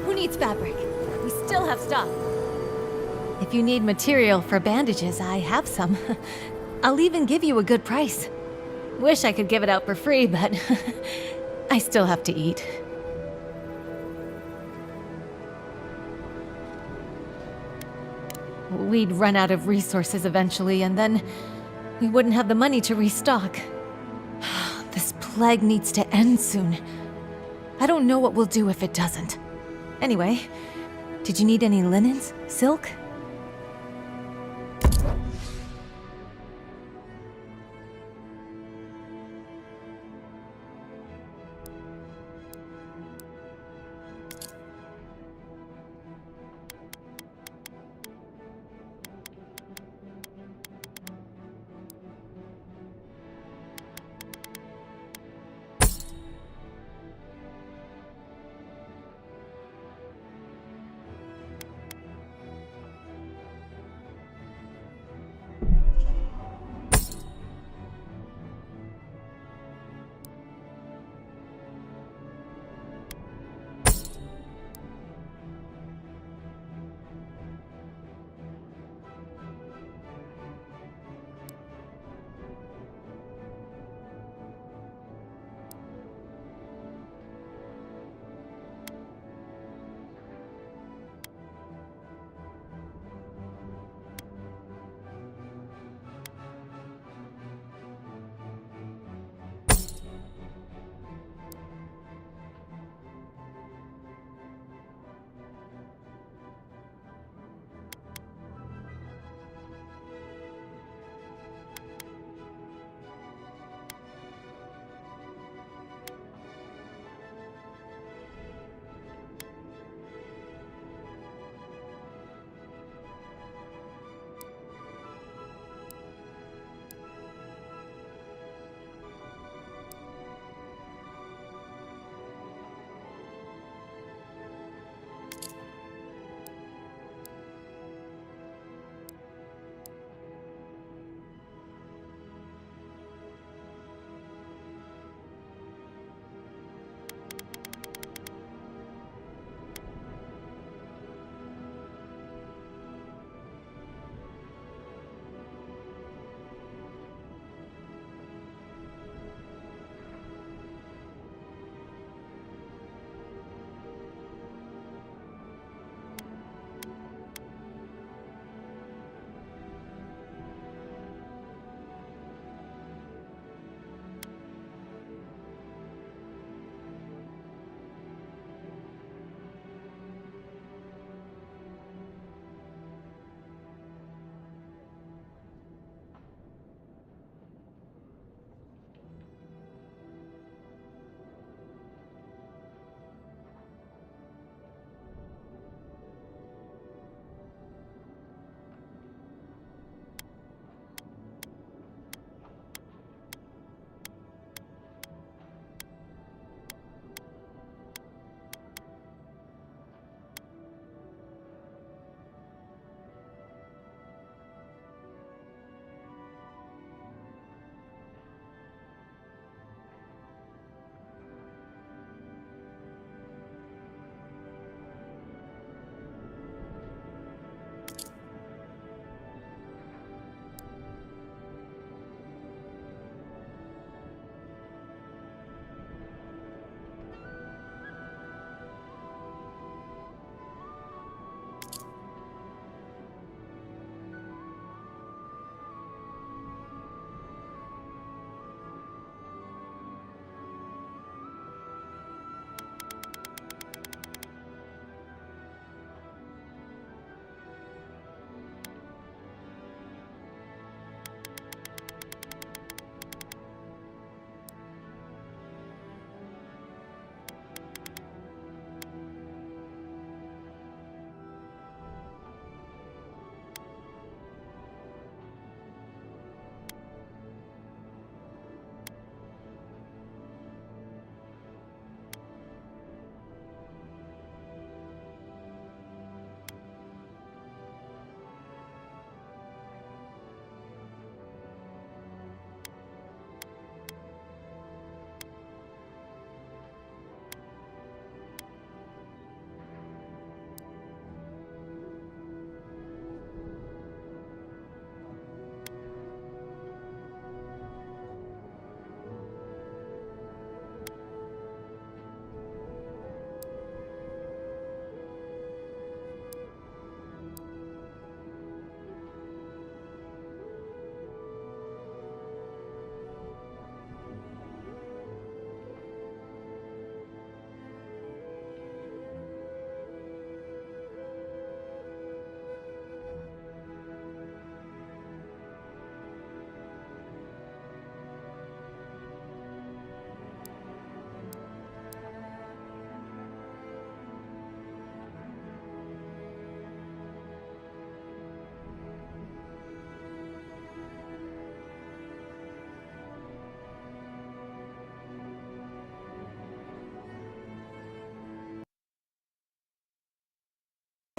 Who needs fabric? We still have stuff. If you need material for bandages, I have some. I'll even give you a good price. Wish I could give it out for free, but I still have to eat. We'd run out of resources eventually, and then we wouldn't have the money to restock. This plague needs to end soon. I don't know what we'll do if it doesn't. Anyway, did you need any linens? Silk?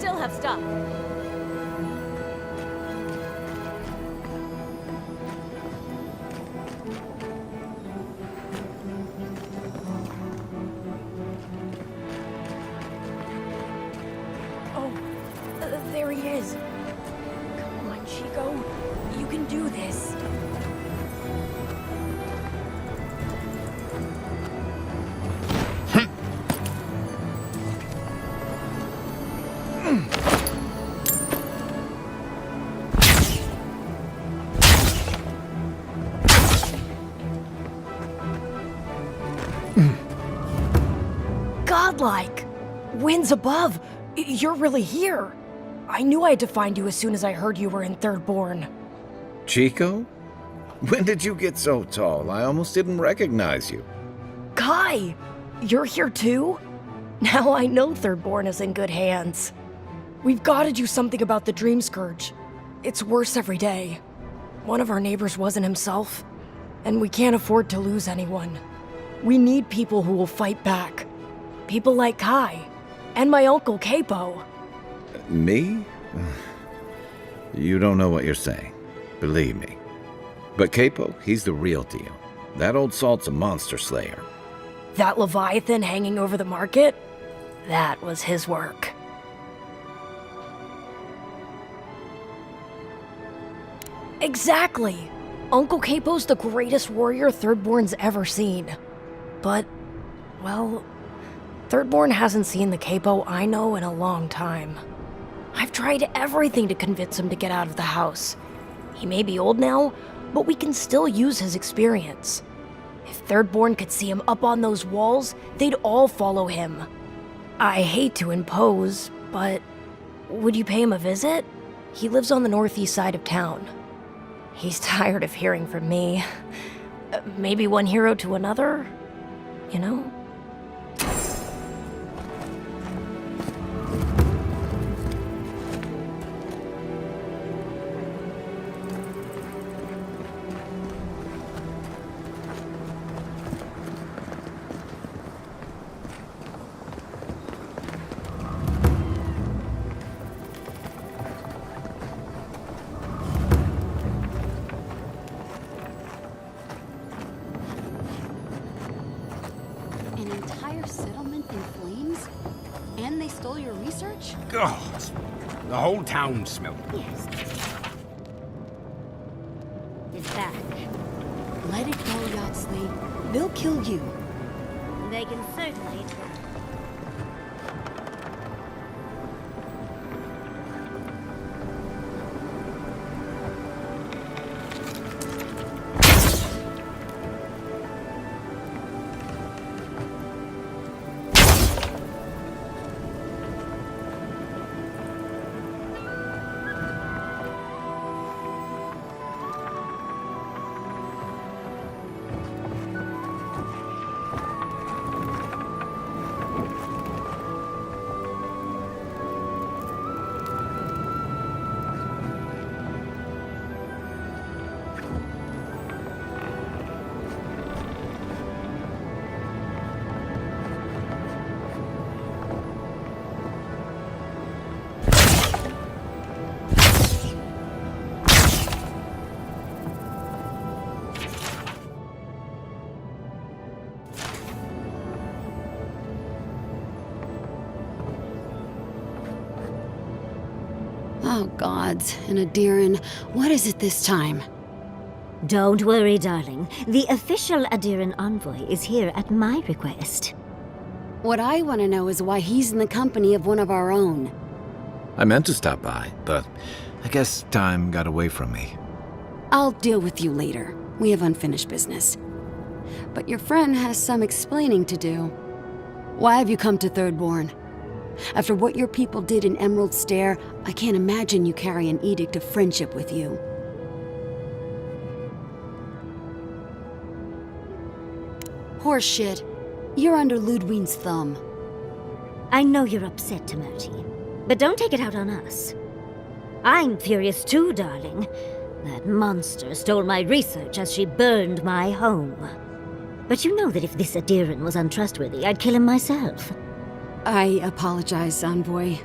still have stuff. There he is. Come on, Chico. You can do this. Godlike! Winds above! You're really here! I knew I had to find you as soon as I heard you were in Thirdborn. Chico? When did you get so tall? I almost didn't recognize you. Kai! You're here too? Now I know Thirdborn is in good hands. We've got to do something about the Dream Scourge. It's worse every day. One of our neighbors wasn't himself, and we can't afford to lose anyone. We need people who will fight back. People like Kai, and my uncle Capo. Me? You don't know what you're saying. Believe me. But Capo, he's the real deal. That old salt's a monster slayer. That Leviathan hanging over the market? That was his work. Exactly! Uncle Capo's the greatest warrior Thirdborn's ever seen. But, well, Thirdborn hasn't seen the Capo I know in a long time. I've tried everything to convince him to get out of the house. He may be old now, but we can still use his experience. If Thirdborn could see him up on those walls, they'd all follow him. I hate to impose, but would you pay him a visit? He lives on the northeast side of town. He's tired of hearing from me. Maybe one hero to another, you know? Oh, the whole town smelled. Yes. It's back. Let it go, Yatsley. They'll kill you. They can certainly try. Oh, gods, and Adiran, what is it this time? Don't worry, darling. The official Adiran envoy is here at my request. What I want to know is why he's in the company of one of our own. I meant to stop by, but I guess time got away from me. I'll deal with you later. We have unfinished business. But your friend has some explaining to do. Why have you come to Thirdborn? After what your people did in Emerald Stair, I can't imagine you carry an edict of friendship with you. Horseshit. You're under Ludwine's thumb. I know you're upset, Timoti, but don't take it out on us. I'm furious too, darling. That monster stole my research as she burned my home. But you know that if this Adiran was untrustworthy, I'd kill him myself. I apologize, Envoy.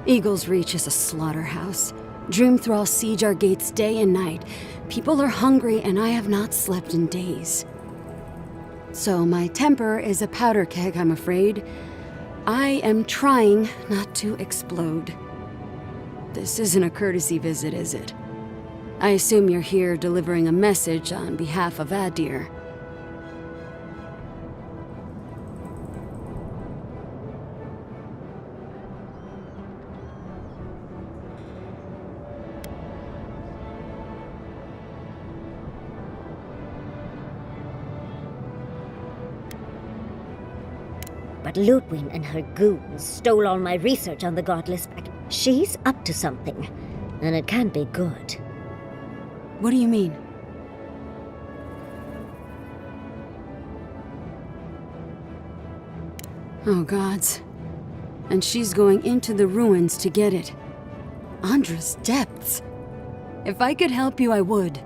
Eagle's Reach is a slaughterhouse. Dreamthralls siege our gates day and night. People are hungry, and I have not slept in days. So my temper is a powder keg, I'm afraid. I am trying not to explode. This isn't a courtesy visit, is it? I assume you're here delivering a message on behalf of Adir. But Ludwig and her goons stole all my research on the Godless back. She's up to something, and it can't be good. What do you mean? Oh, gods. And she's going into the ruins to get it. Andra's depths. If I could help you, I would.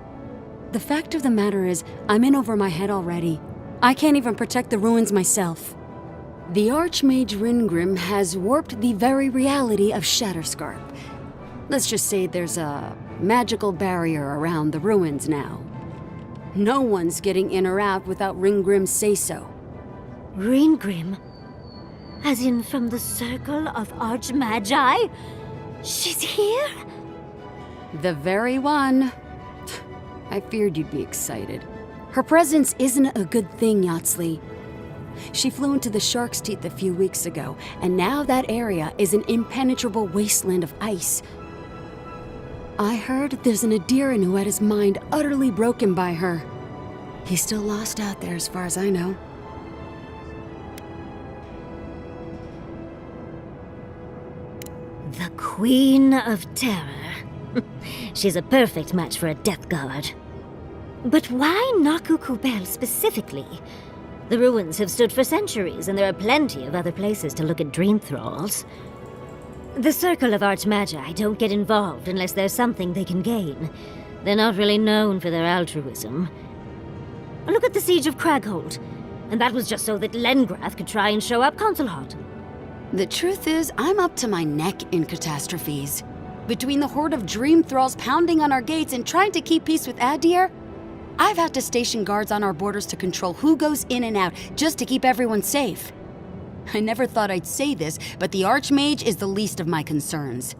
The fact of the matter is, I'm in over my head already. I can't even protect the ruins myself. The Archmage Ringrim has warped the very reality of Shatterscarp. Let's just say there's a magical barrier around the ruins now. No one's getting in or out without Ringgrim's say-so. Ringrim? As in from the Circle of Archmagi? She's here? The very one. I feared you'd be excited. Her presence isn't a good thing, Yatsley. She flew into the Shark's Teeth a few weeks ago, and now that area is an impenetrable wasteland of ice. I heard there's an Adiran who had his mind utterly broken by her. He's still lost out there as far as I know. The Queen of Terror. She's a perfect match for a Death Guard. But why Naku Kubel specifically? The ruins have stood for centuries, and there are plenty of other places to look at dream thralls. The Circle of Archmagi don't get involved unless there's something they can gain. They're not really known for their altruism. Look at the Siege of Craghold. And that was just so that Lengrath could try and show up Consulhot. The truth is, I'm up to my neck in catastrophes. Between the horde of dream thralls pounding on our gates and trying to keep peace with Adir, I've had to station guards on our borders to control who goes in and out, just to keep everyone safe. I never thought I'd say this, but the Archmage is the least of my concerns.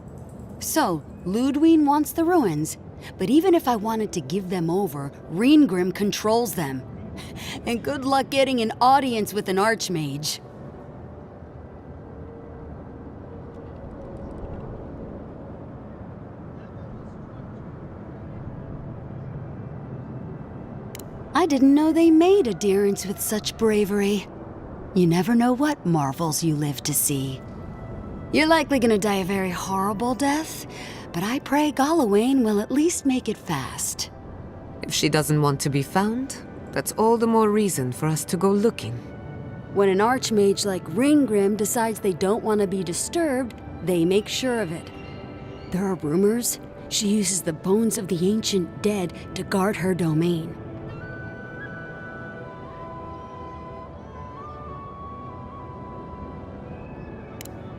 So, Ludwig wants the ruins, but even if I wanted to give them over, Ringrim controls them. And good luck getting an audience with an Archmage. I didn't know they made adherents with such bravery. You never know what marvels you live to see. You're likely gonna die a very horrible death, but I pray Galawain will at least make it fast. If she doesn't want to be found, that's all the more reason for us to go looking. When an Archmage like Ringgrim decides they don't want to be disturbed, they make sure of it. There are rumors she uses the bones of the ancient dead to guard her domain.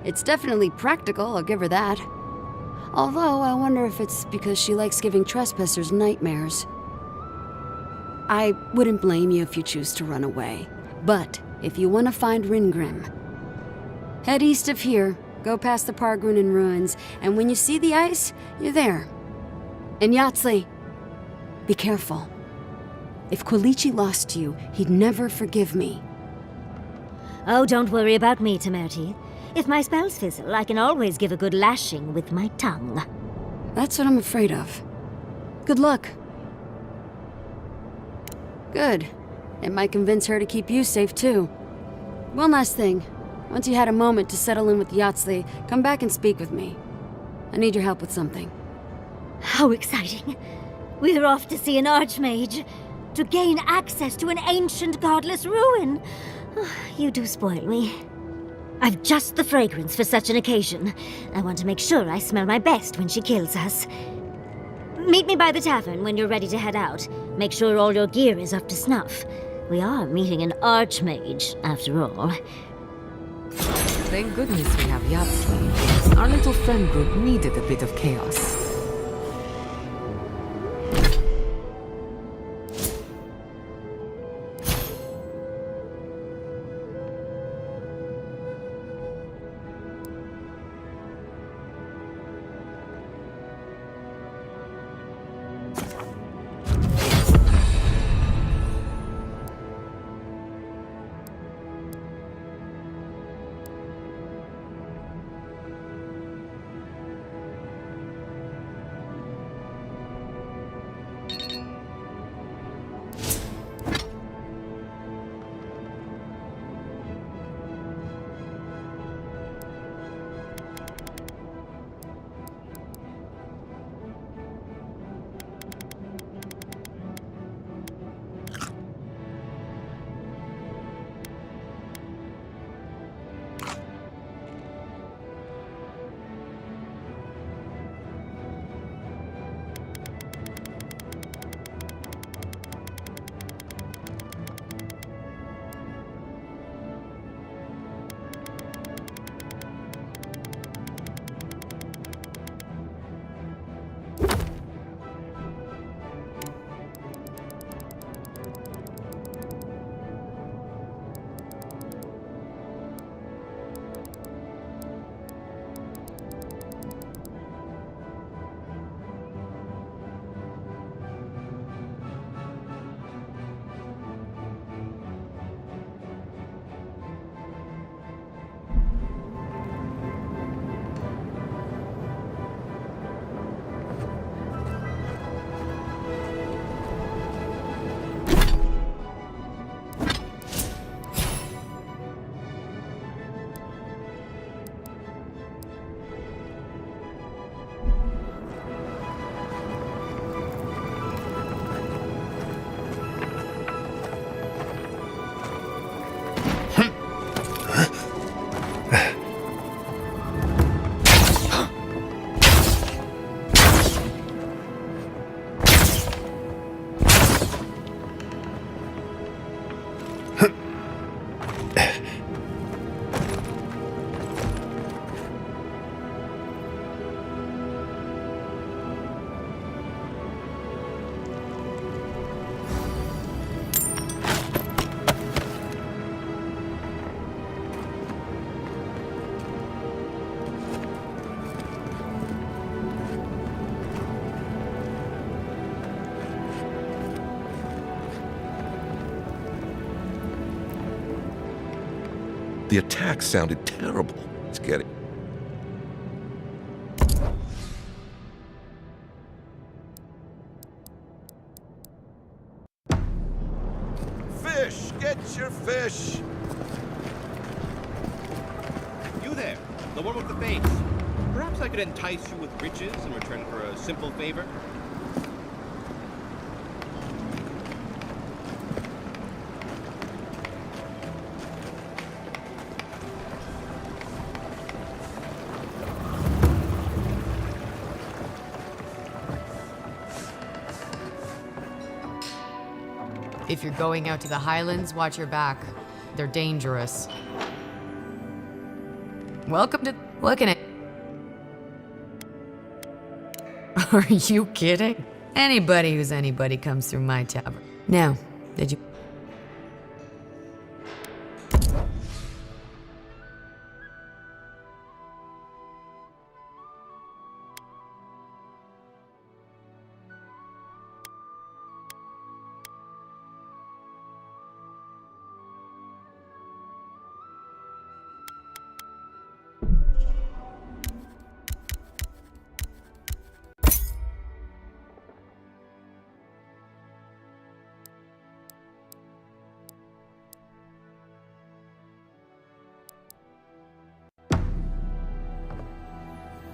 It's definitely practical, I'll give her that. Although, I wonder if it's because she likes giving trespassers nightmares. I wouldn't blame you if you choose to run away. But, if you want to find Ringrim, head east of here, go past the Pargrunen ruins, and when you see the ice, you're there. And Yatsley, be careful. If Quilichi lost you, he'd never forgive me. Oh, don't worry about me, Temerty. If my spells fizzle, I can always give a good lashing with my tongue. That's what I'm afraid of. Good luck. Good. It might convince her to keep you safe, too. One last thing. Once you had a moment to settle in with Yatsley, come back and speak with me. I need your help with something. How exciting. We're off to see an Archmage. To gain access to an ancient godless ruin. You do spoil me. I've just the fragrance for such an occasion. I want to make sure I smell my best when she kills us. Meet me by the tavern when you're ready to head out. Make sure all your gear is up to snuff. We are meeting an Archmage, after all. Thank goodness we have Yatsley. Our little friend group needed a bit of chaos. The attack sounded terrible. It's getting... Fish! Get your fish! You there, the one with the face. Perhaps I could entice you with riches in return for a simple favor? If you're going out to the Highlands, watch your back. They're dangerous. Welcome to... Looking at... Are you kidding? Anybody who's anybody comes through my tavern. Now, did you...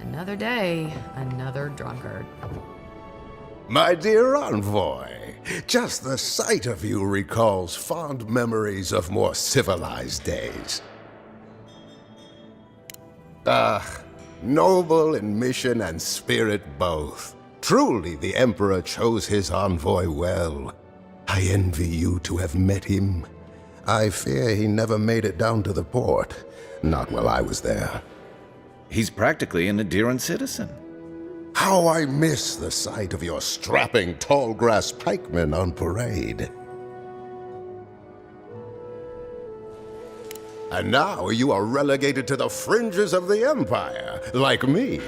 Another day, another drunkard. My dear envoy, just the sight of you recalls fond memories of more civilized days. Noble in mission and spirit both. Truly the Emperor chose his envoy well. I envy you to have met him. I fear he never made it down to the port, not while I was there. He's practically an Adiran citizen. How I miss the sight of your strapping tall grass pikemen on parade. And now you are relegated to the fringes of the Empire, like me.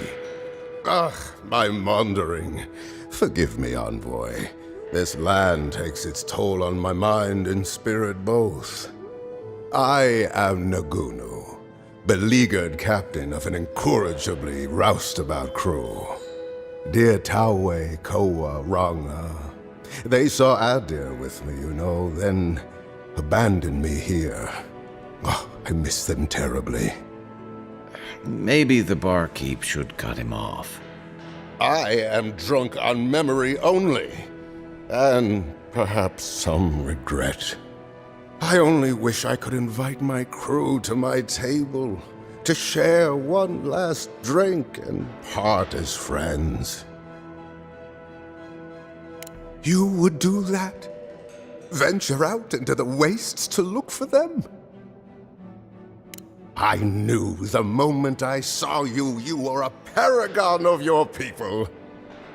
Ugh, my maundering. Forgive me, envoy. This land takes its toll on my mind and spirit both. I am Nagunu, beleaguered captain of an incorrigibly roustabout crew. Dear Tawe, Koa, Ranga. They saw Adir with me, then abandoned me here. Oh, I miss them terribly. Maybe the barkeep should cut him off. I am drunk on memory only, and perhaps some regret. I only wish I could invite my crew to my table, to share one last drink and part as friends. You would do that? Venture out into the wastes to look for them? I knew the moment I saw you, you were a paragon of your people.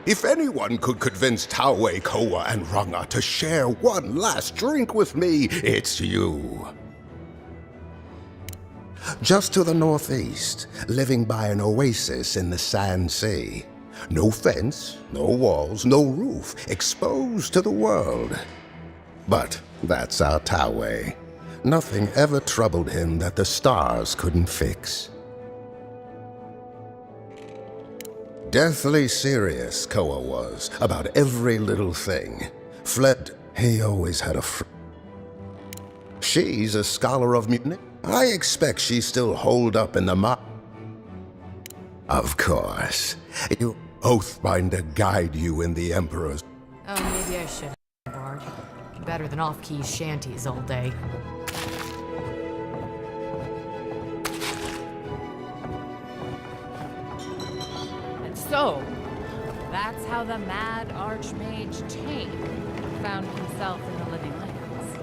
If anyone could convince Tawe, Koa, and Ranga to share one last drink with me, it's you. Just to the northeast, living by an oasis in the Sand Sea. No fence, no walls, no roof, exposed to the world. But that's our Tawe. Nothing ever troubled him that the stars couldn't fix. Deathly serious, Koa was, about every little thing. Fled, he always had a She's a scholar of mutiny. I expect she's still holed up in the Of course. You Oathbinder guide you in the Emperor's... Oh, maybe I should, Bard. Better than off-key shanties all day. And so, that's how the mad Archmage Tane found himself in the Living Lands.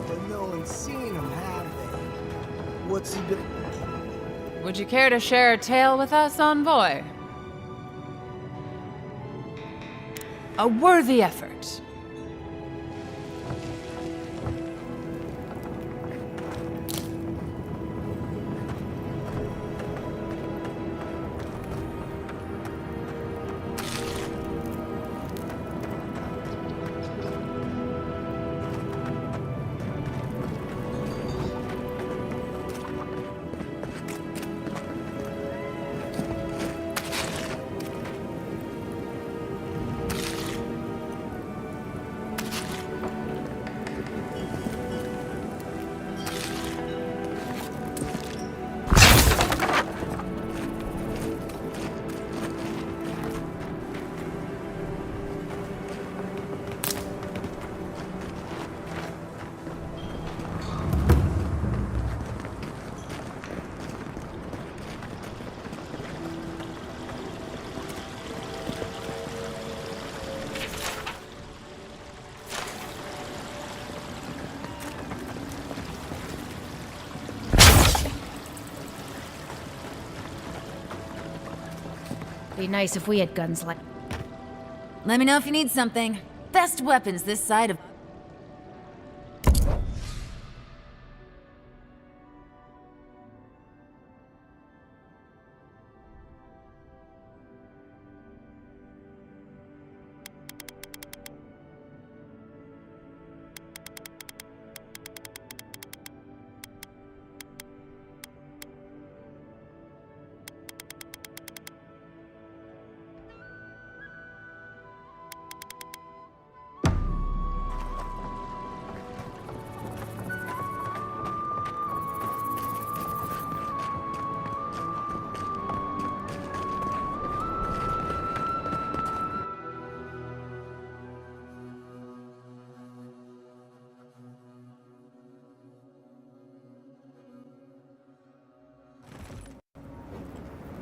But no one's seen him, have they? What's he been... Would you care to share a tale with us, envoy? A worthy effort. Be nice if we had guns like... Let me know if you need something. Best weapons this side of...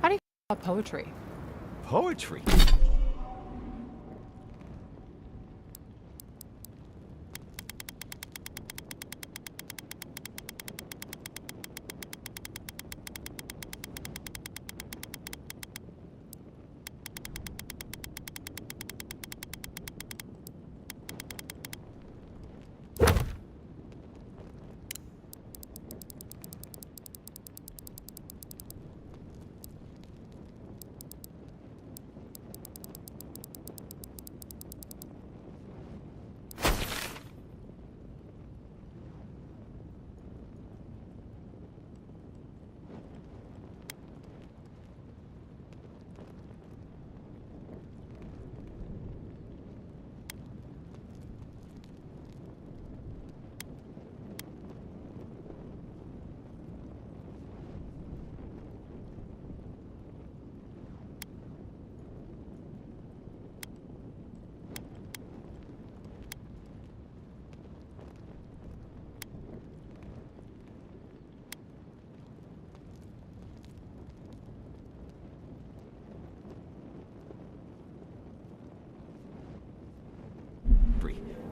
How do you feel about poetry? Poetry?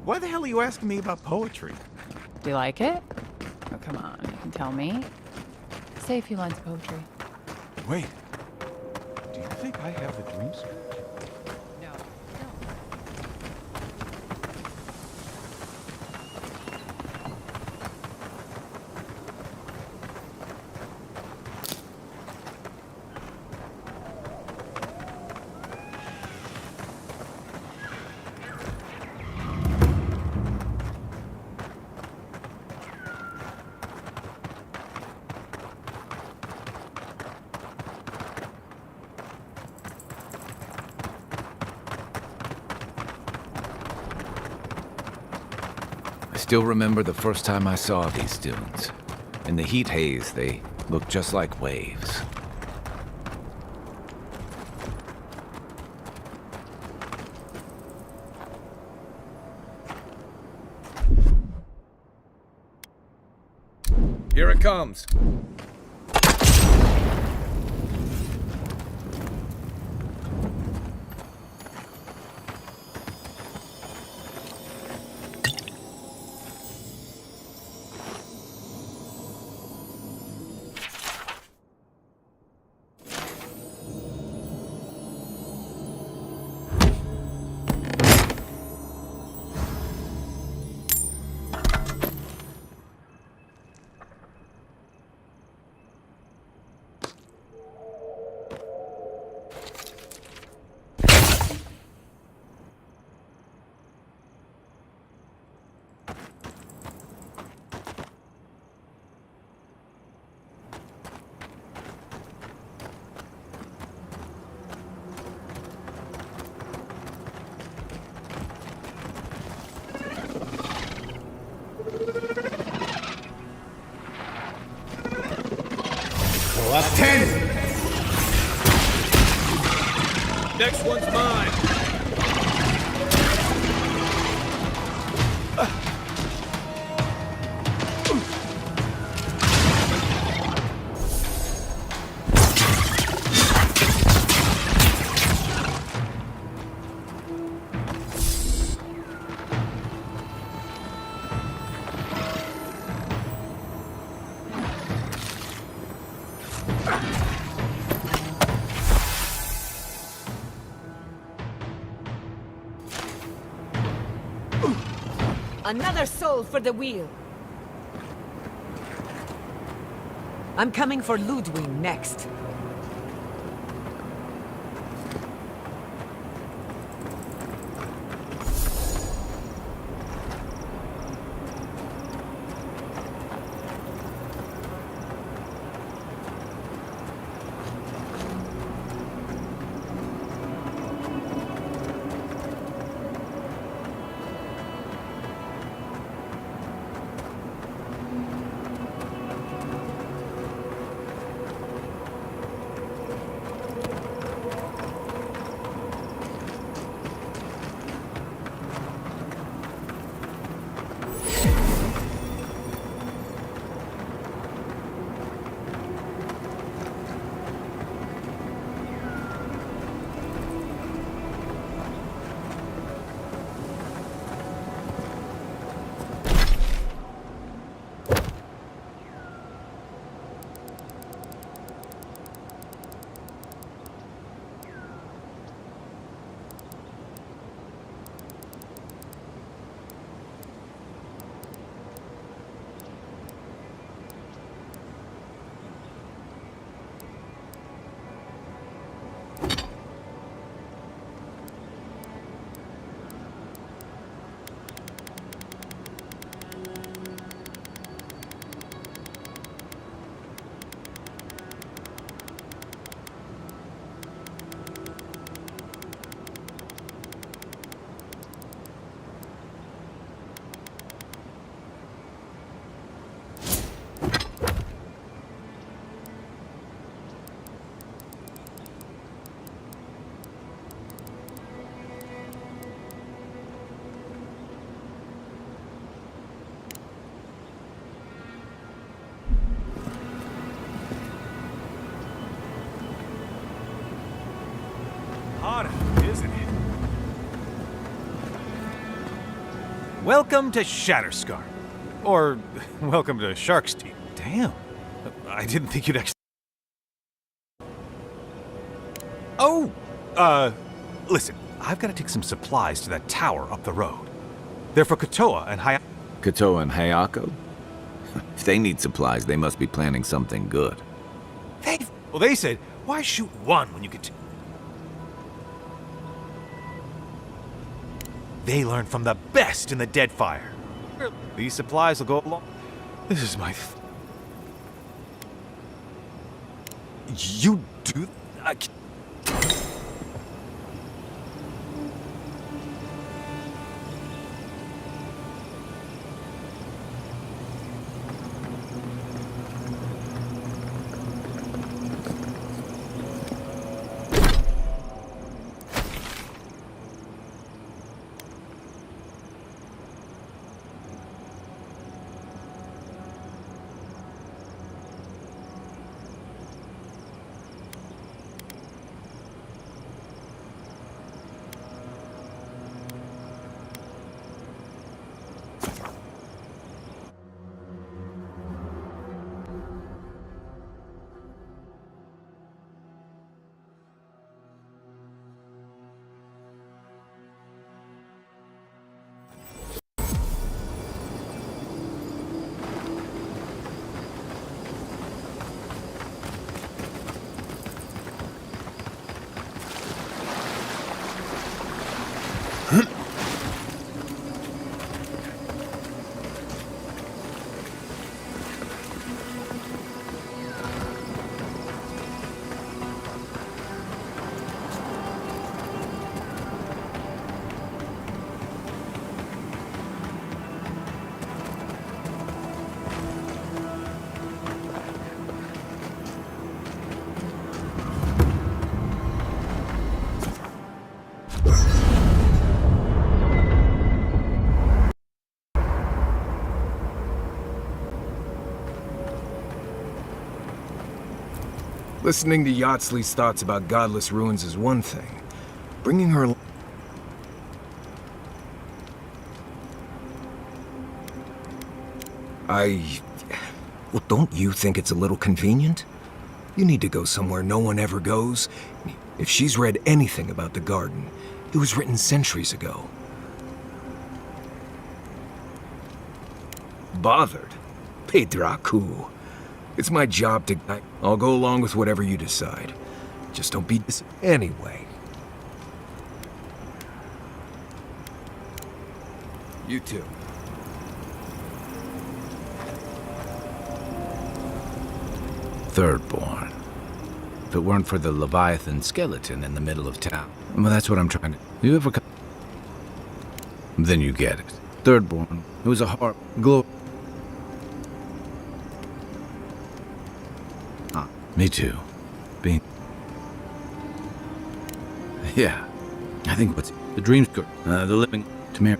Why the hell are you asking me about poetry? Do you like it? Oh, come on, you can tell me. Say a few lines of poetry. Wait. Do you think I have the dream script? I still remember the first time I saw these dunes. In the heat haze, they looked just like waves. Here it comes. Up 10! Next one's mine! Another soul for the wheel. I'm coming for Ludwig next. Hot, isn't it? Welcome to Shatterscar. Or, welcome to Shark's Teeth. Damn. I didn't think you'd actually... Oh! Listen. I've got to take some supplies to that tower up the road. They're for Kotoa and Hayako. Kotoa and Hayako? If they need supplies, they must be planning something good. They said, why shoot one when you could... They learned from the best in the Deadfire. These supplies will go along. This is my... You do... Listening to Yardsley's thoughts about godless ruins is one thing. Bringing her... Well, don't you think it's a little convenient? You need to go somewhere no one ever goes. If she's read anything about the garden, it was written centuries ago. Bothered? Pedraku. It's my job to... I'll go along with whatever you decide. Just don't be this anyway. You too. Thirdborn. If it weren't for the Leviathan skeleton in the middle of town. Well, that's what I'm trying to... You ever come... Then you get it. Thirdborn. It was a hard... Me too. Being... Yeah. I think what's... The dream's good. The living... Tamir...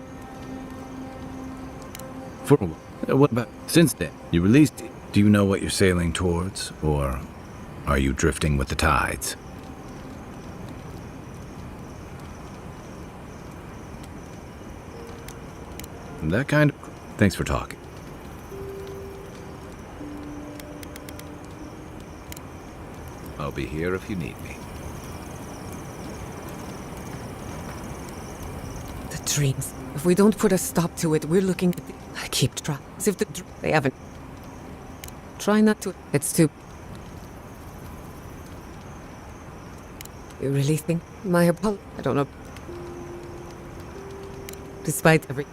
For what about... Since then, you released it. Do you know what you're sailing towards? Or are you drifting with the tides? That kind of... Thanks for talking. I'll be here if you need me. The dreams. If we don't put a stop to it, we're looking at I keep trying. As if they haven't... Try not to... It's too... You really think... My apology... I don't know. Despite every...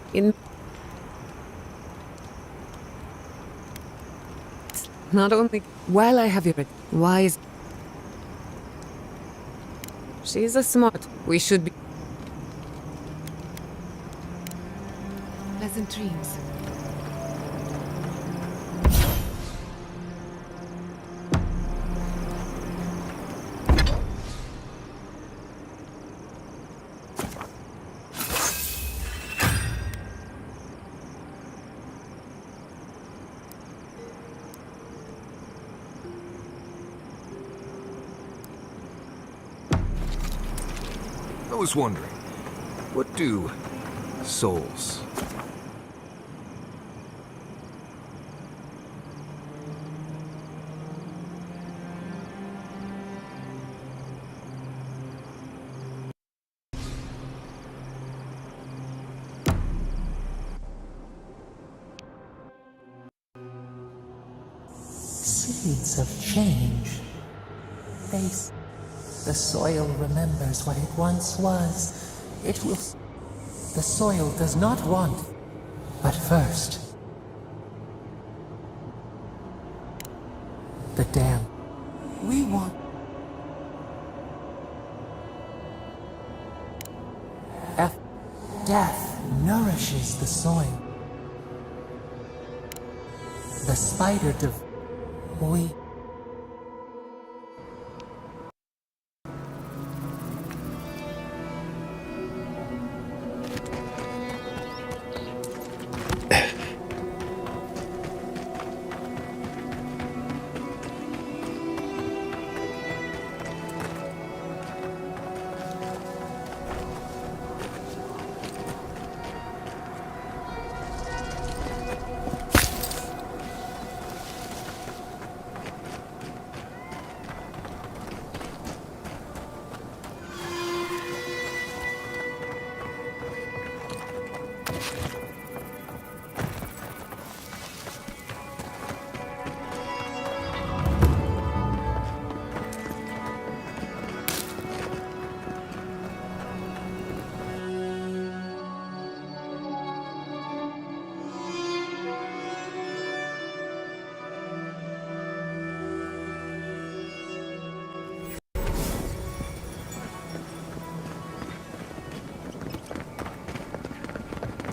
Not only... While I have you... Why is... She's a smart... We should be... Pleasant dreams. I was wondering, what do souls seeds of change. Face. The soil remembers what it once was. It will... The soil does not want. But first... The dam. We want... Death nourishes the soil. The spider we...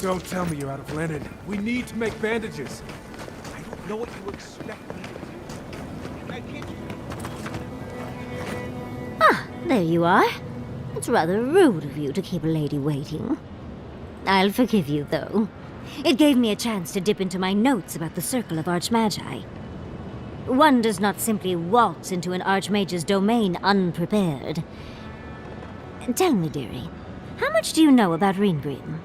Don't tell me you're out of linen. We need to make bandages. I don't know what you expect me to do. Ah, there you are. It's rather rude of you to keep a lady waiting. I'll forgive you, though. It gave me a chance to dip into my notes about the Circle of Archmagi. One does not simply waltz into an Archmage's domain unprepared. Tell me, dearie, how much do you know about Reengrim?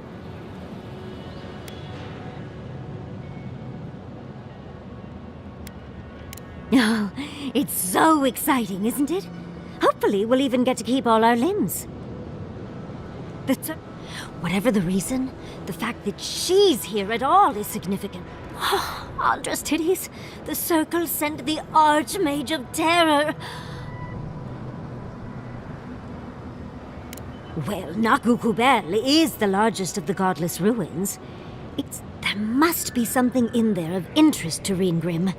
Oh, it's so exciting, isn't it? Hopefully we'll even get to keep all our limbs. Whatever the reason, the fact that she's here at all is significant. Oh, Aldra's titties. The Circle sent the Archmage of Terror. Well, Nakukubel is the largest of the godless ruins. There must be something in there of interest to Reengrim.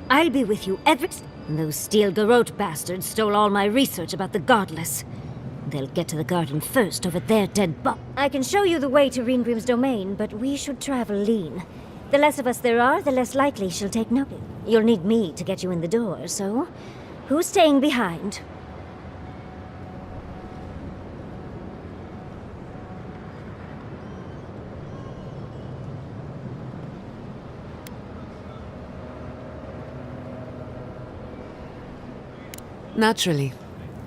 I'll be with you every... Those Steel Garrote bastards stole all my research about the Godless. They'll get to the garden first over their dead body. I can show you the way to Reengrim's domain, but we should travel lean. The less of us there are, the less likely she'll take notice. You'll need me to get you in the door, so... Who's staying behind? Naturally.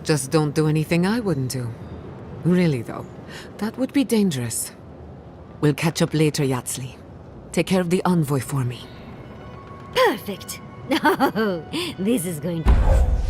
Just don't do anything I wouldn't do. Really, though, that would be dangerous. We'll catch up later, Yatsley. Take care of the envoy for me. Perfect. Oh, this is going to...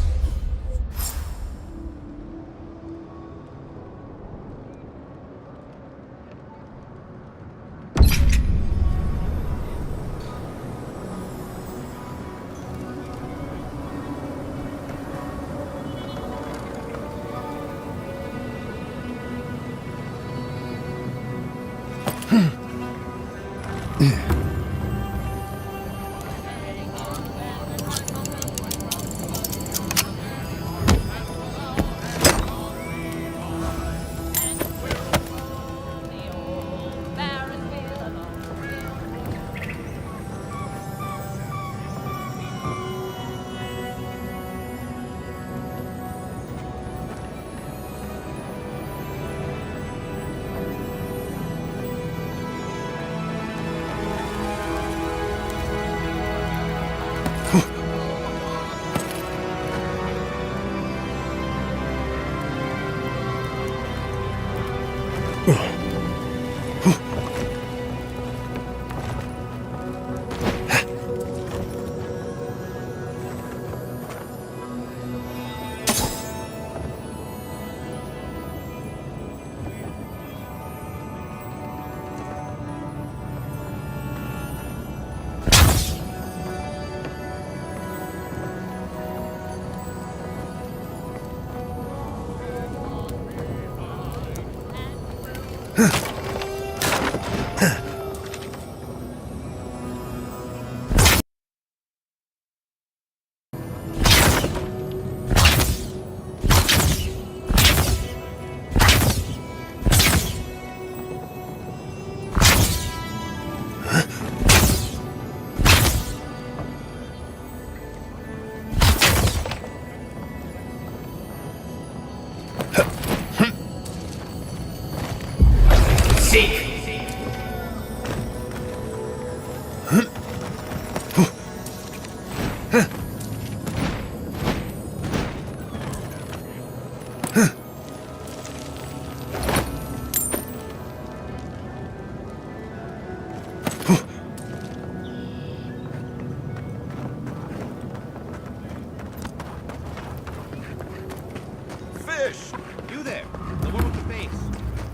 Fish! You there, the one with the face.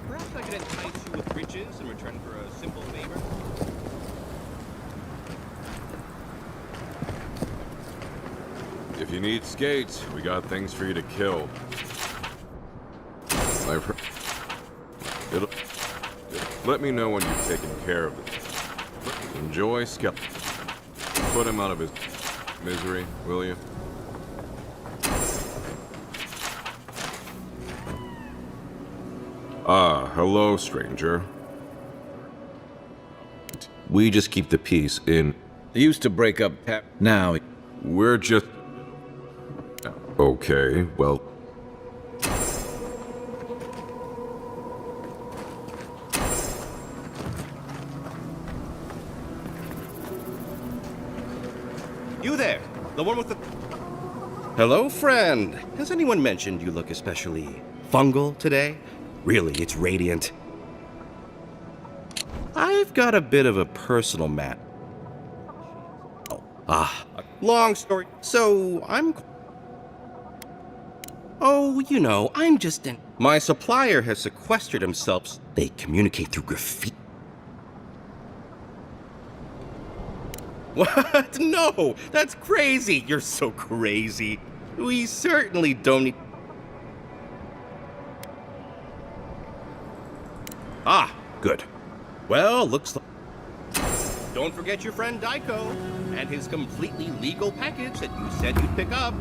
Perhaps I could entice you with riches in return for a simple favor? If you need skates, we got things for you to kill. I've heard... Let me know when you've taken care of it. Enjoy Skeleton. Put him out of his misery, will you? Ah, hello, stranger. We just keep the peace in. They used to break up now. We're just... Okay, well... You there, the one with the... Hello, friend. Has anyone mentioned you look especially fungal today? Really, it's radiant. I've got a bit of a personal matter. Long story. So, I'm just in... My supplier has sequestered himself. They communicate through graffiti. What? No! That's crazy! You're so crazy. We certainly don't need... Ah, good. Well, looks like... Don't forget your friend Daiko and his completely legal package that you said you'd pick up.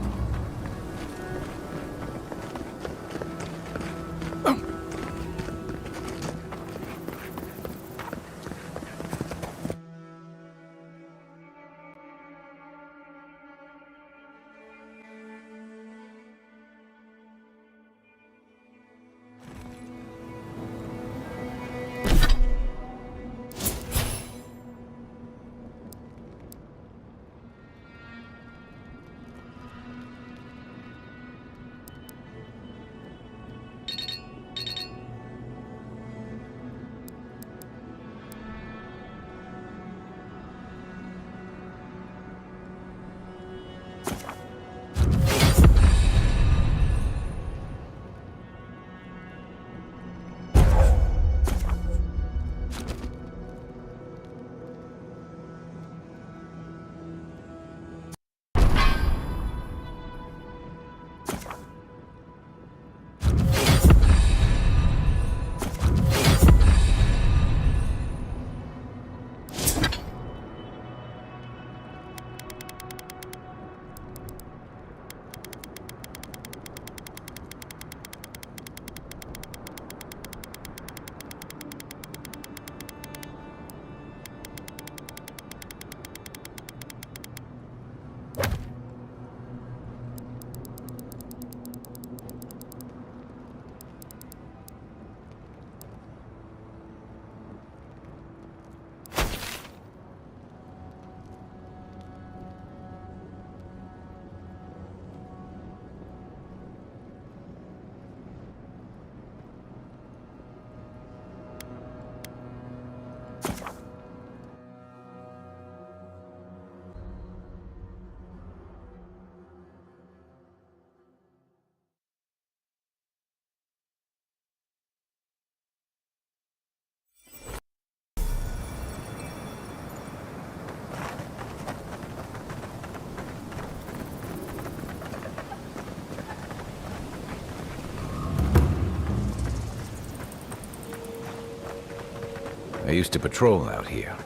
used to patrol out here.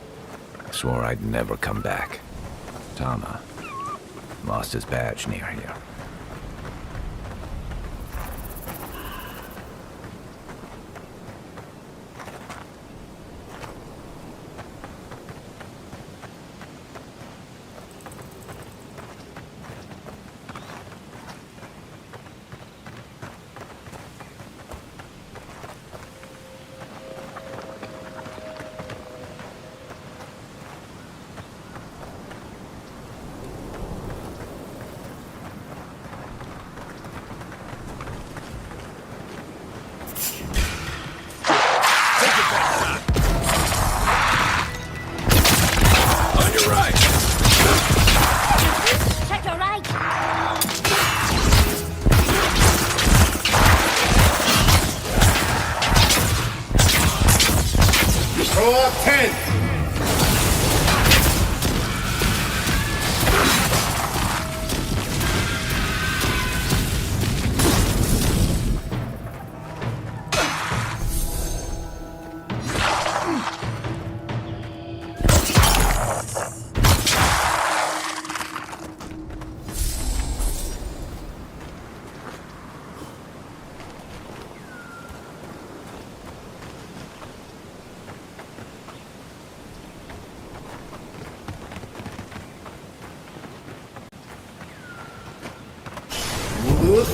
Swore I'd never come back. Tama lost his badge near here. Check your right! Throw up 10!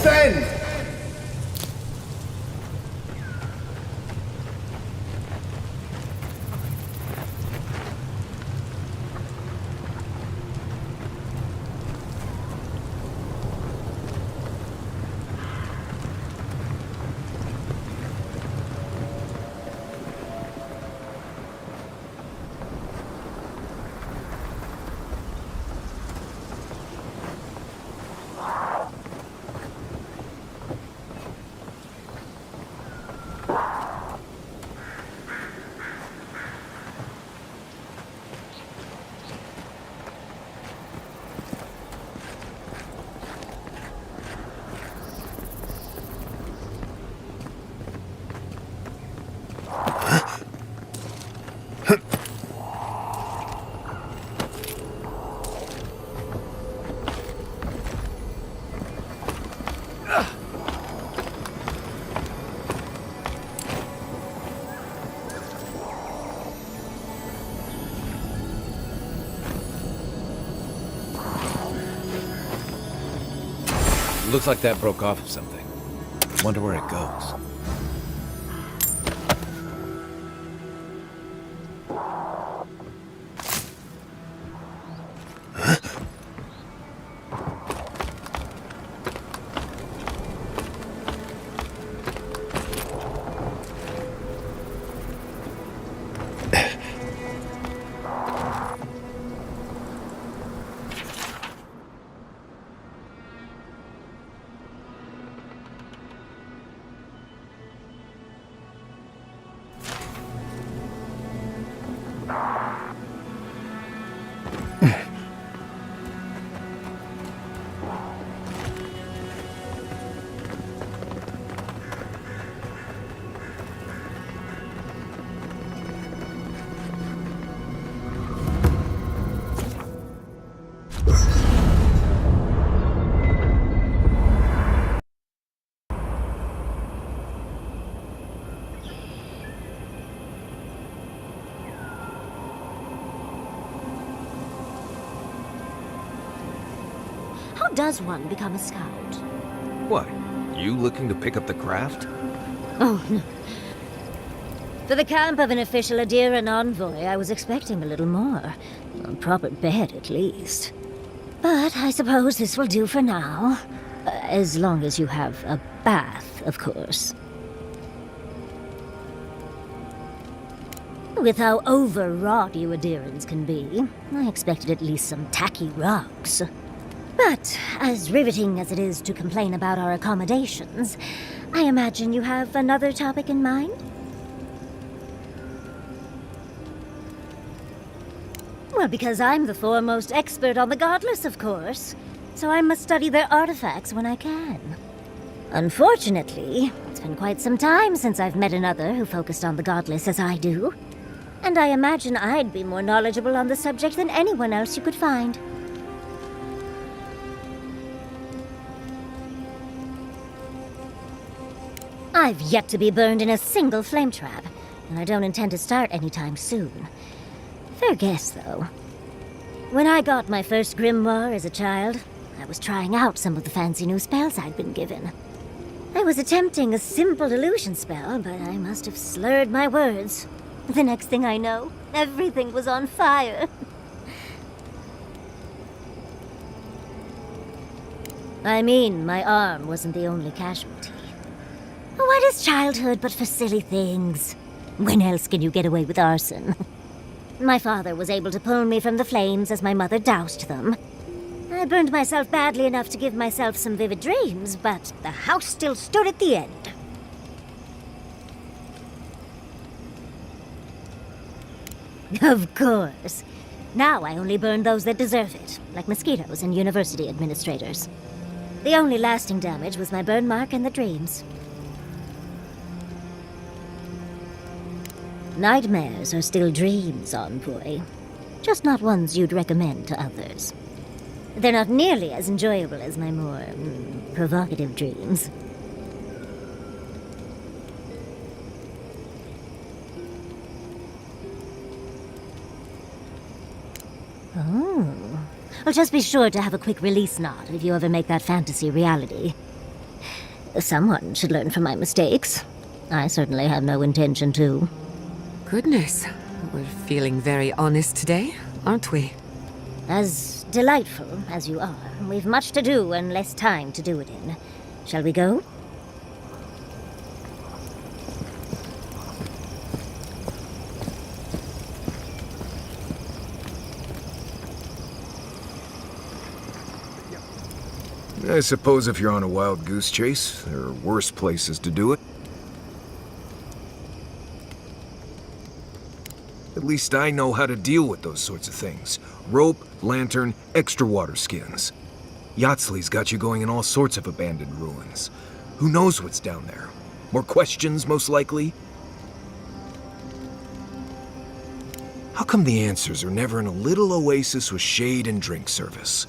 Send! Looks like that broke off of something. Wonder where it goes. How does one become a scout? What? You looking to pick up the craft? Oh, no. For the camp of an official Adiran envoy, I was expecting a little more. A proper bed, at least. But I suppose this will do for now. As long as you have a bath, of course. With how overwrought you Adirans can be, I expected at least some tacky rugs. But, as riveting as it is to complain about our accommodations, I imagine you have another topic in mind? Well, because I'm the foremost expert on the Godless, of course. So I must study their artifacts when I can. Unfortunately, it's been quite some time since I've met another who focused on the Godless as I do. And I imagine I'd be more knowledgeable on the subject than anyone else you could find. I've yet to be burned in a single flame trap, and I don't intend to start anytime soon. Fair guess, though. When I got my first grimoire as a child, I was trying out some of the fancy new spells I'd been given. I was attempting a simple illusion spell, but I must have slurred my words. The next thing I know, everything was on fire. I mean, my arm wasn't the only casualty. What is childhood but for silly things? When else can you get away with arson? My father was able to pull me from the flames as my mother doused them. I burned myself badly enough to give myself some vivid dreams, but the house still stood at the end. Of course. Now I only burn those that deserve it, like mosquitoes and university administrators. The only lasting damage was my burn mark and the dreams. Nightmares are still dreams, Envoy. Just not ones you'd recommend to others. They're not nearly as enjoyable as my more provocative dreams. Oh. Well, just be sure to have a quick release knot if you ever make that fantasy reality. Someone should learn from my mistakes. I certainly have no intention to. Goodness, we're feeling very honest today, aren't we? As delightful as you are, we've much to do and less time to do it in. Shall we go? I suppose if you're on a wild goose chase, there are worse places to do it. At least I know how to deal with those sorts of things. Rope, lantern, extra water skins. Yatsley's got you going in all sorts of abandoned ruins. Who knows what's down there? More questions, most likely? How come the answers are never in a little oasis with shade and drink service?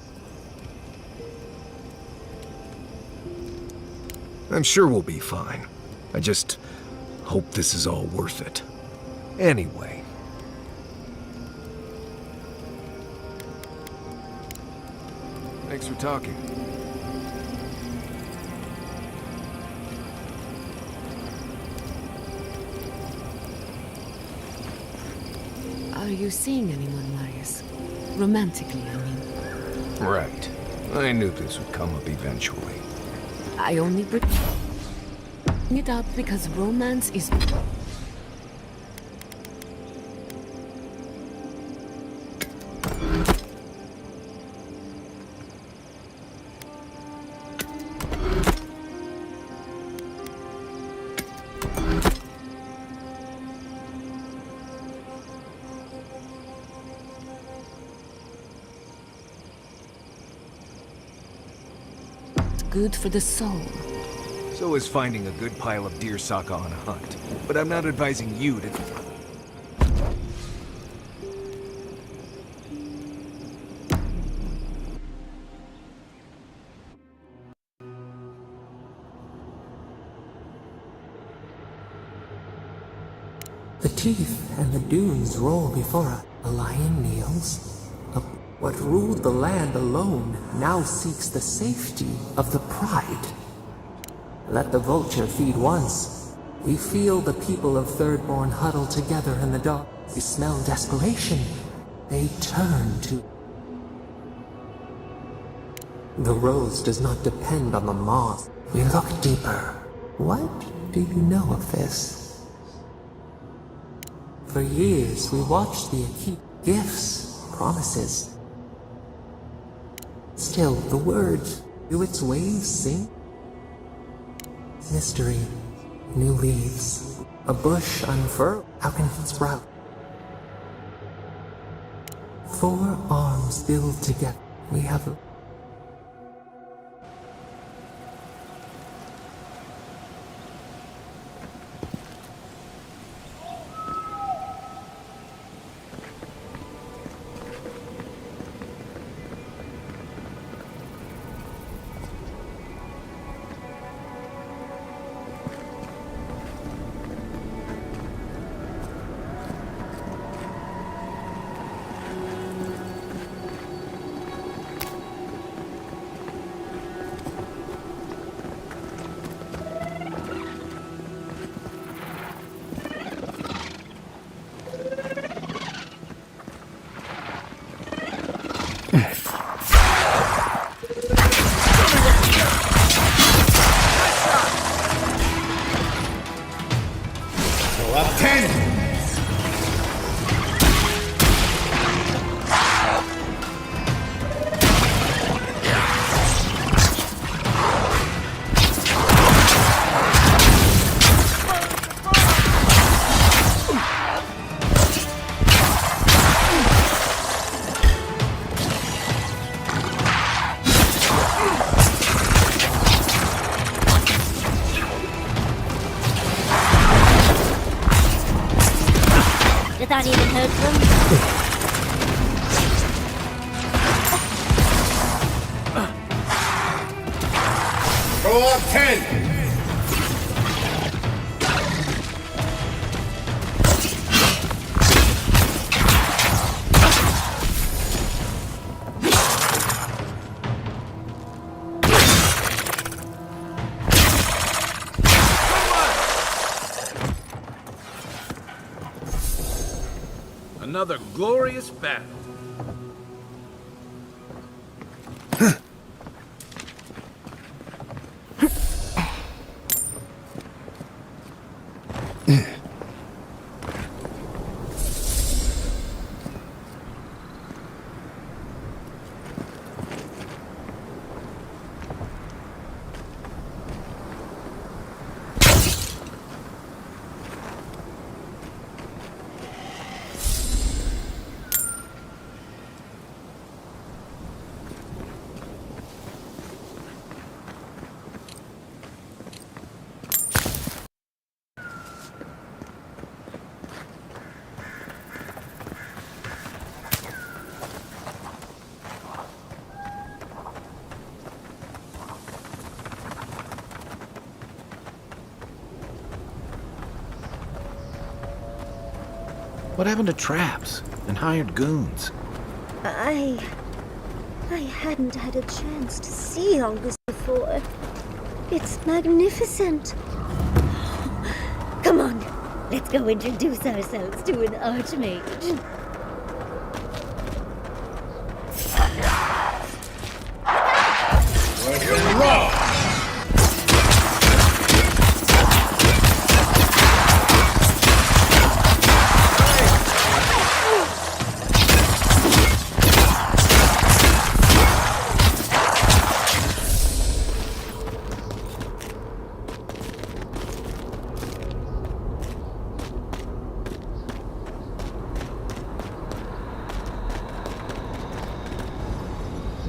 I'm sure we'll be fine. I just hope this is all worth it. Anyway. Thanks for talking. Are you seeing anyone, Marius? Romantically, I mean. Right. I knew this would come up eventually. I only bring it up because romance is... good for the soul. So is finding a good pile of deer saka on a hunt. But I'm not advising you to... The teeth and the dunes roll before us. A lion kneels. What ruled the land alone now seeks the safety of the pride. Let the vulture feed once. We feel the people of Thirdborn huddle together in the dark. We smell desperation. They turn to... The rose does not depend on the moth. We look deeper. What do you know of this? For years, we watched the Akit. Gifts, promises. Still, the words, do its waves sing? Mystery, new leaves, a bush unfurled. How can it sprout? 4 arms build together. We have a... thought even heard from? Throw up 10! Another glorious battle. What happened to traps and hired goons? I hadn't had a chance to see all this before. It's magnificent. Come on, let's go introduce ourselves to an archmage. Roll!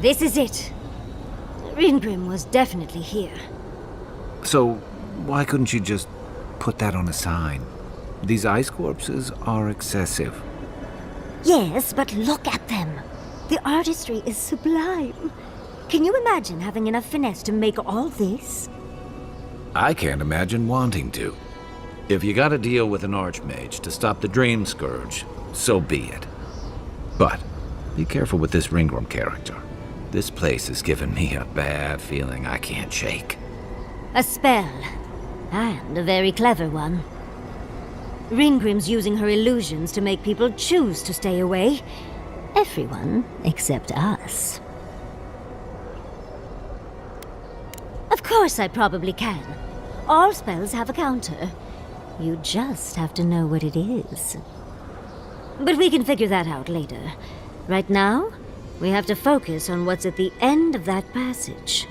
This is it. Ringrim was definitely here. So, why couldn't you just put that on a sign? These ice corpses are excessive. Yes, but look at them. The artistry is sublime. Can you imagine having enough finesse to make all this? I can't imagine wanting to. If you gotta deal with an archmage to stop the Dream Scourge, so be it. But be careful with this Ringrim character. This place has given me a bad feeling I can't shake. A spell. And a very clever one. Ringrim's using her illusions to make people choose to stay away. Everyone except us. Of course I probably can. All spells have a counter. You just have to know what it is. But we can figure that out later. Right now, we have to focus on what's at the end of that passage.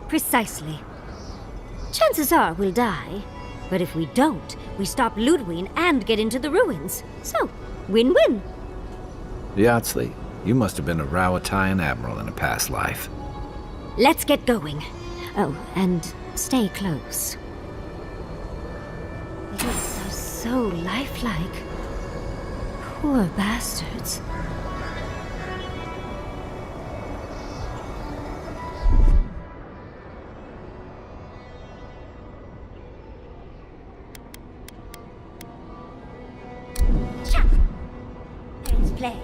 Precisely. Chances are we'll die, but if we don't, we stop Ludwig and get into the ruins. So, win-win. Yatsley, you must have been a Rowatayan admiral in a past life. Let's get going. Oh, and stay close. These are so lifelike. Poor bastards. Let's play.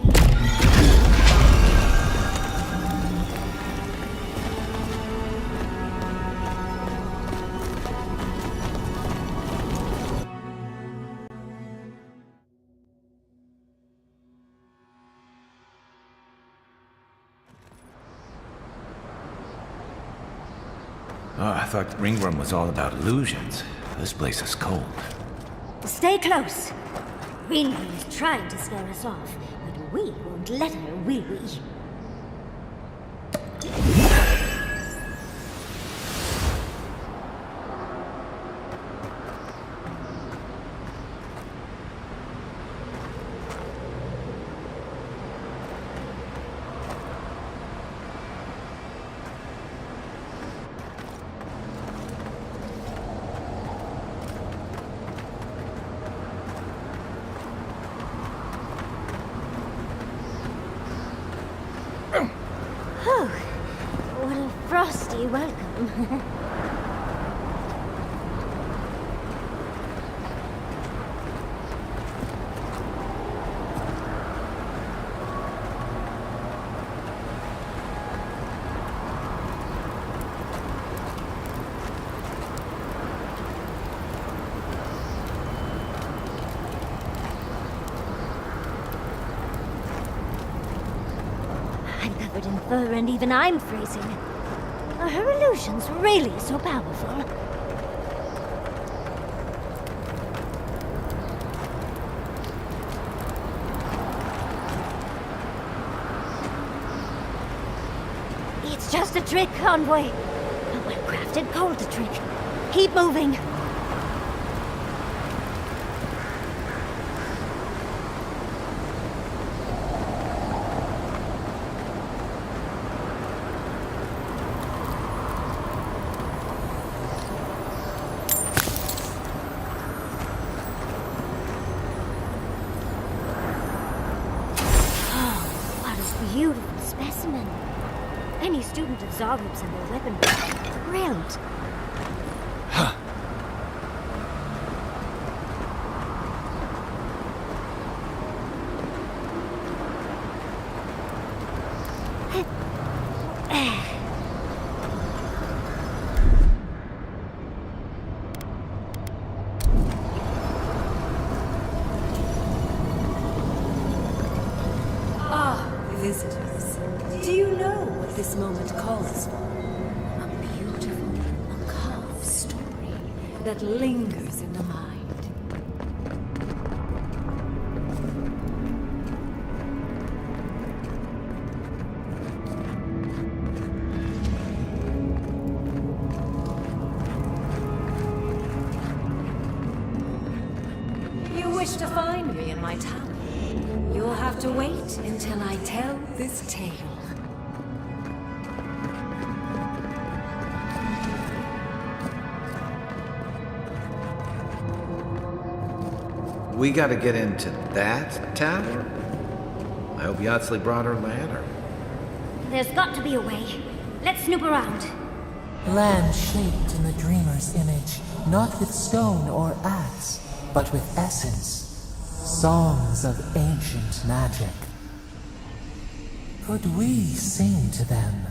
Oh, I thought Ringrim was all about illusions. This place is cold. Stay close. Ringrim is trying to scare us off, but we won't let her, will we? Whew. What a frosty welcome. I'm covered in fur and even I'm freezing. Are her illusions really so powerful? It's just a trick, Envoy. A well-crafted cold trick. Keep moving. Beautiful specimen. Any student of Zarub's and their weaponry is thrilled. Visitors, do you know what this moment calls for? A beautiful, macabre story that lingers in the mind. You wish to find me in my tower? You'll have to wait until I tell this tale. We gotta get into that tower? I hope Yatsley brought her ladder. There's got to be a way. Let's snoop around. Land shaped in the dreamer's image, not with stone or axe, but with essence. Songs of ancient magic. Could we sing to them?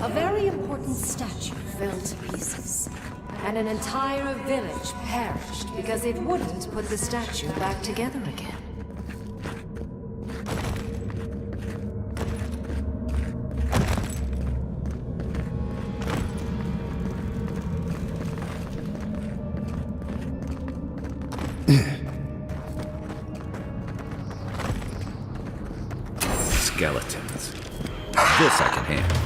A very important statue fell to pieces, and an entire village perished because it wouldn't put the statue back together again. Skeletons. This I can handle.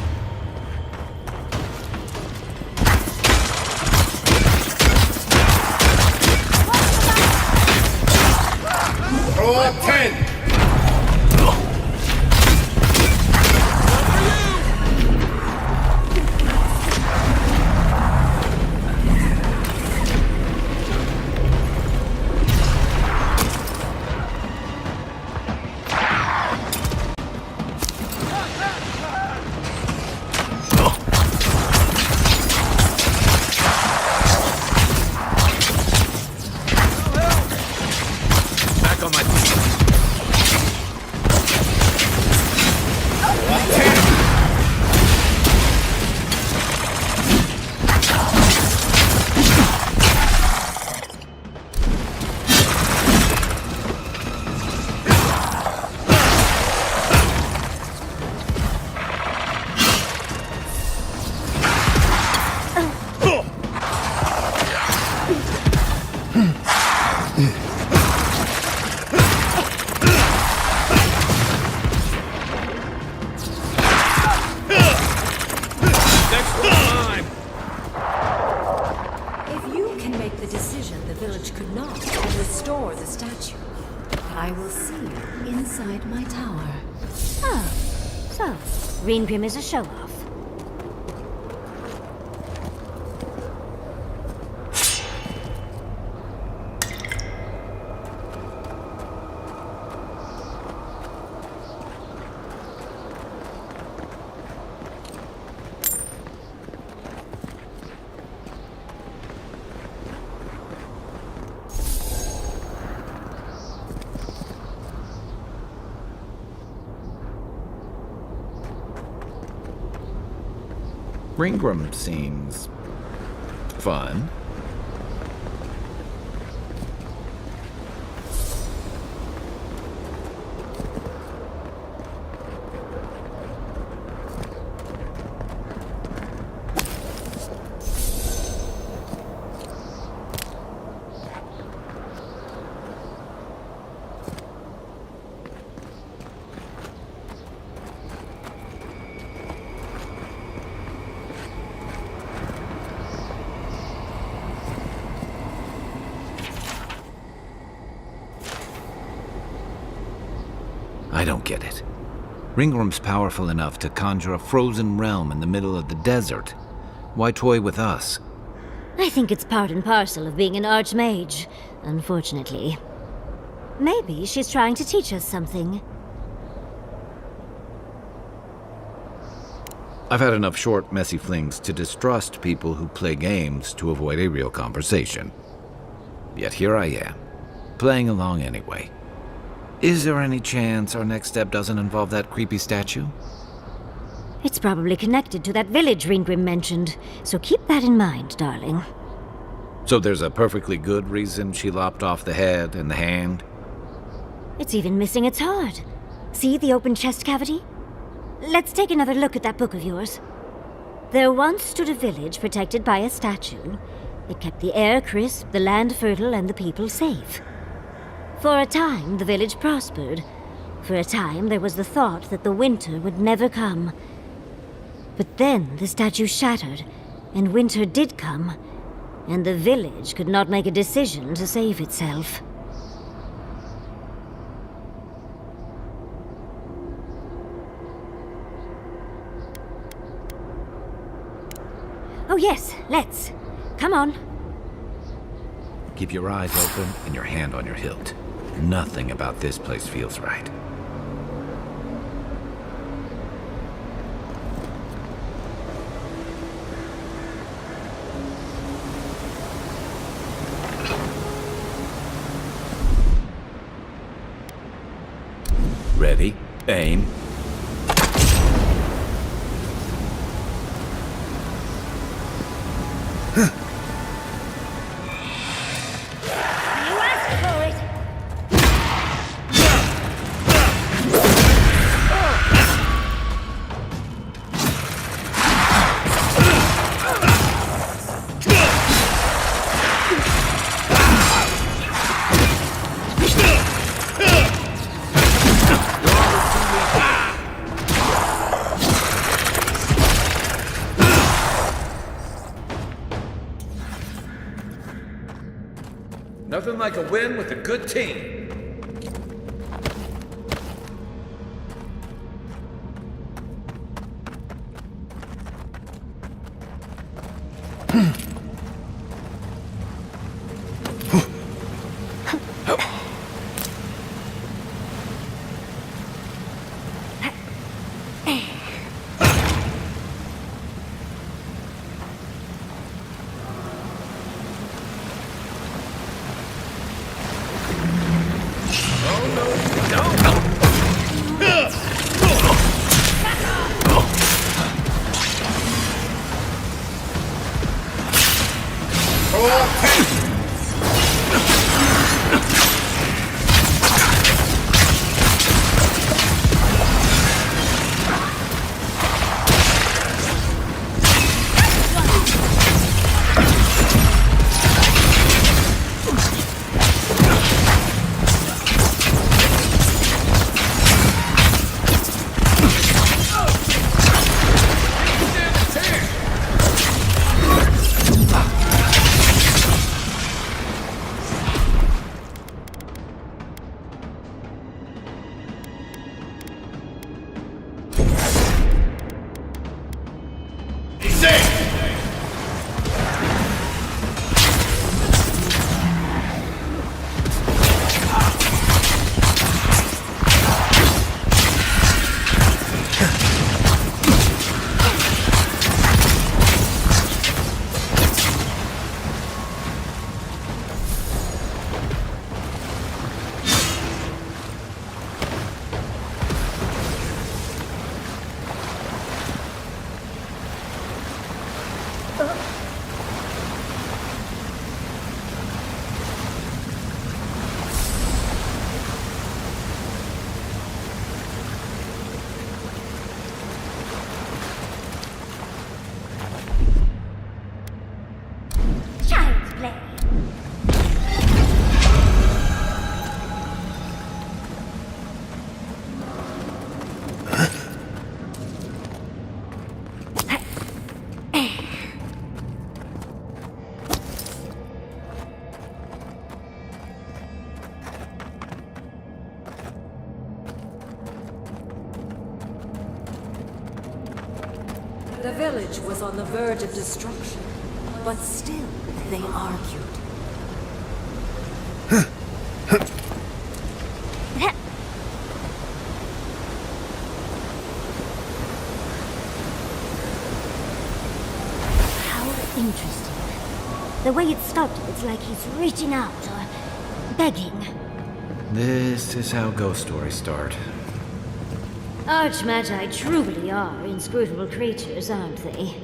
Throw up 10! inside my tower. Oh, so Reengrim is a show-off. Ringram seems fun. I don't get it. Ringram's powerful enough to conjure a frozen realm in the middle of the desert. Why toy with us? I think it's part and parcel of being an archmage, unfortunately. Maybe she's trying to teach us something. I've had enough short, messy flings to distrust people who play games to avoid a real conversation. Yet here I am, playing along anyway. Is there any chance our next step doesn't involve that creepy statue? It's probably connected to that village Reengrim mentioned, so keep that in mind, darling. So there's a perfectly good reason she lopped off the head and the hand? It's even missing its heart. See the open chest cavity? Let's take another look at that book of yours. There once stood a village protected by a statue. It kept the air crisp, the land fertile, and the people safe. For a time, the village prospered. For a time, there was the thought that the winter would never come. But then the statue shattered, and winter did come, and the village could not make a decision to save itself. Oh yes, let's. Come on. Keep your eyes open and your hand on your hilt. Nothing about this place feels right. Ready, aim. Nothing like a win with a good team. The village was on the verge of destruction, but still they argued. How interesting. The way it started, it's like he's reaching out or begging. This is how ghost stories start. Archmagi truly are inscrutable creatures, aren't they?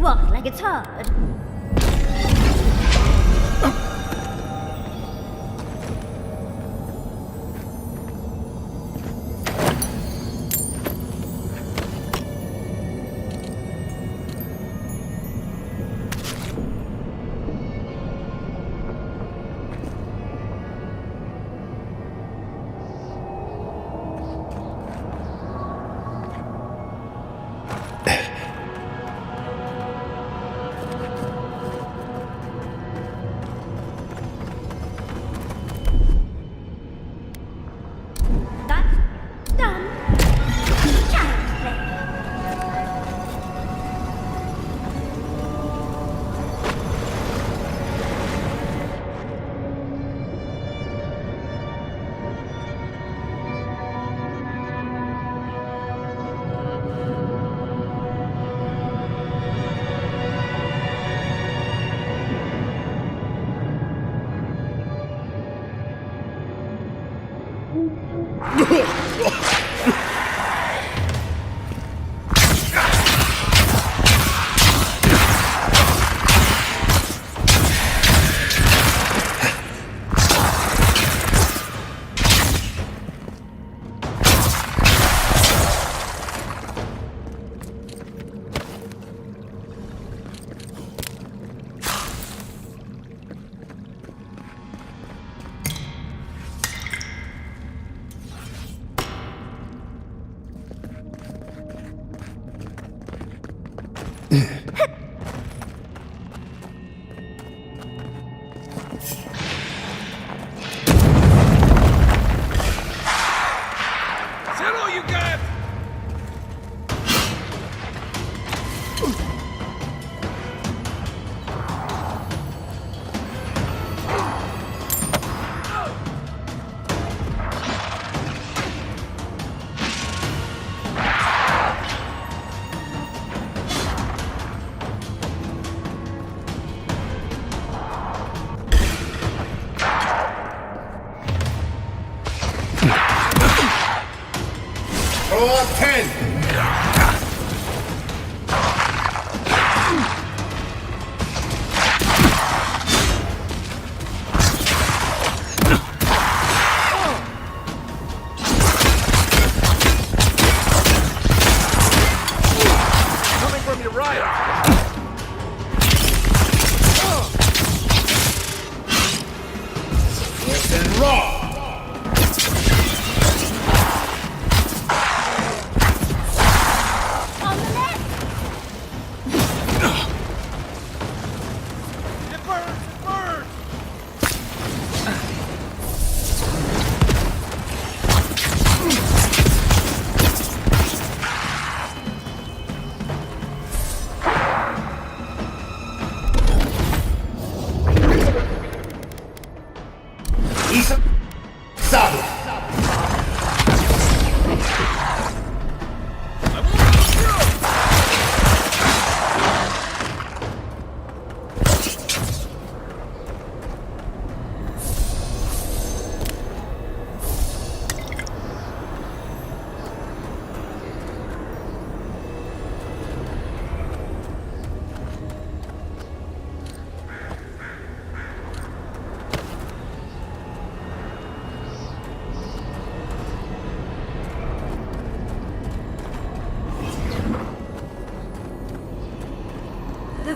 Walk like it's hard.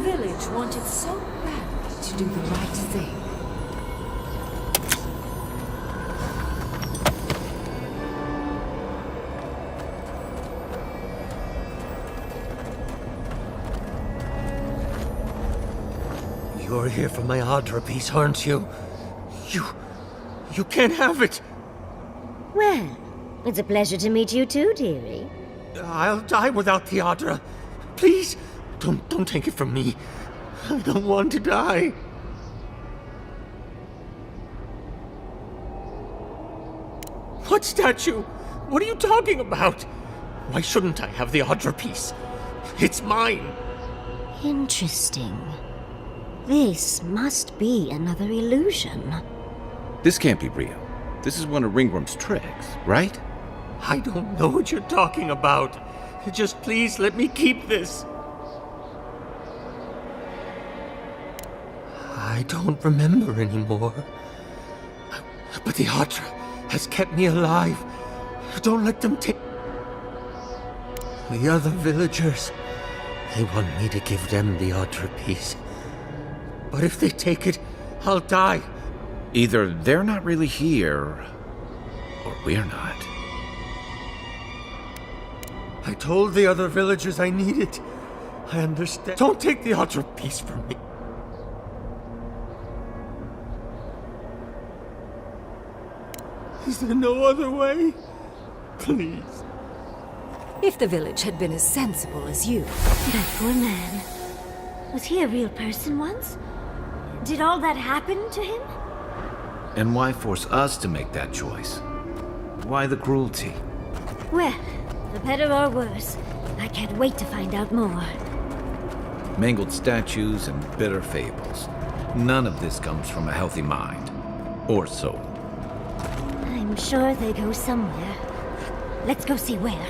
village wanted so badly to do the right thing. You're here for my Adra piece, aren't you? You can't have it! Well, it's a pleasure to meet you too, dearie. I'll die without the Adra. Please, don't take it from me. I don't want to die. What statue? What are you talking about? Why shouldn't I have the Adra piece? It's mine. Interesting. This must be another illusion. This can't be real. This is one of Ringworm's tricks, right? I don't know what you're talking about. Just please let me keep this. I don't remember anymore. But the Adra has kept me alive. Don't let them take... The other villagers, they want me to give them the Adra piece. But if they take it, I'll die. Either they're not really here, or we're not. I told the other villagers I need it. I understand. Don't take the Adra piece from me. Is there no other way? Please. If the village had been as sensible as you. That poor man. Was he a real person once? Did all that happen to him? And why force us to make that choice? Why the cruelty? Well, for better or worse, I can't wait to find out more. Mangled statues and bitter fables. None of this comes from a healthy mind. Or soul. I'm sure they go somewhere. Let's go see where.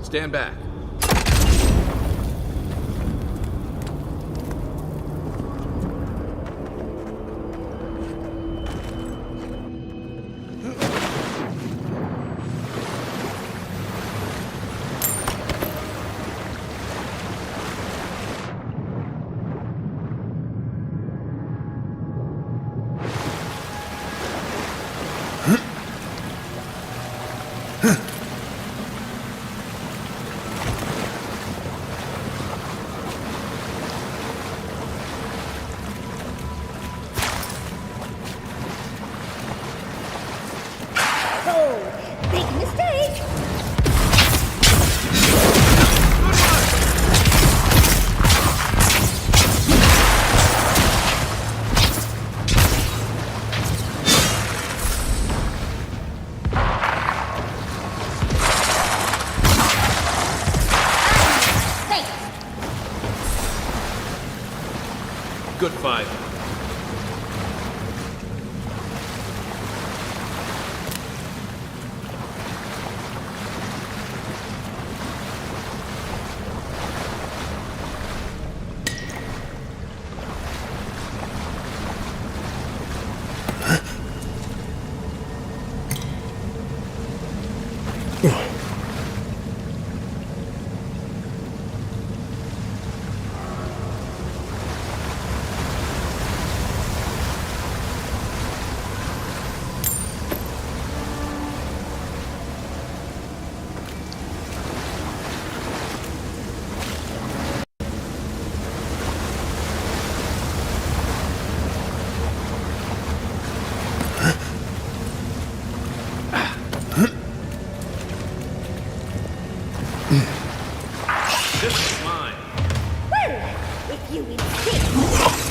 Stand back. Big mistake! Good fight. This is mine. Well, if you insist.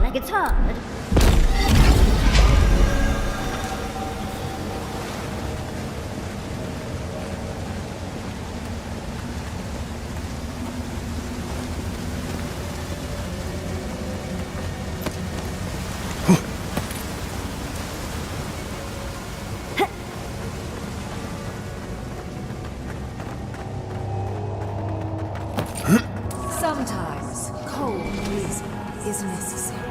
like it's hard. Sometimes cold reason is necessary.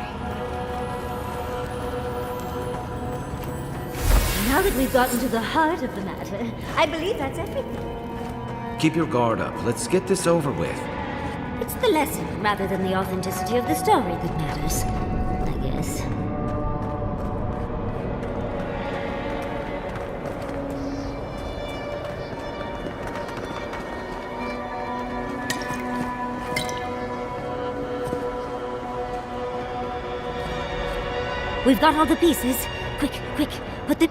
Now that we've gotten to the heart of the matter, I believe that's everything. Keep your guard up. Let's get this over with. It's the lesson rather than the authenticity of the story that matters, I guess. We've got all the pieces. Quick, quick, put the...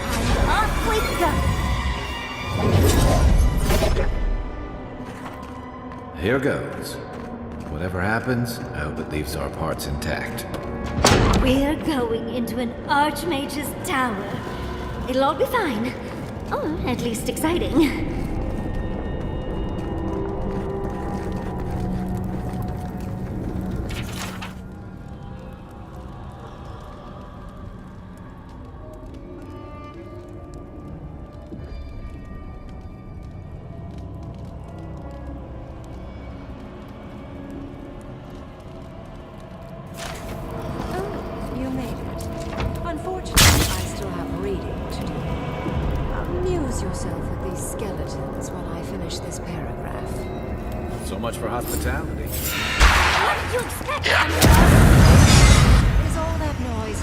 And off we go! Here goes. Whatever happens, I hope it leaves our parts intact. We're going into an Archmage's tower. It'll all be fine. Or at least exciting. You made it. Unfortunately, I still have reading to do. Amuse yourself with these skeletons while I finish this paragraph. So much for hospitality. What did you expect? Is all that noise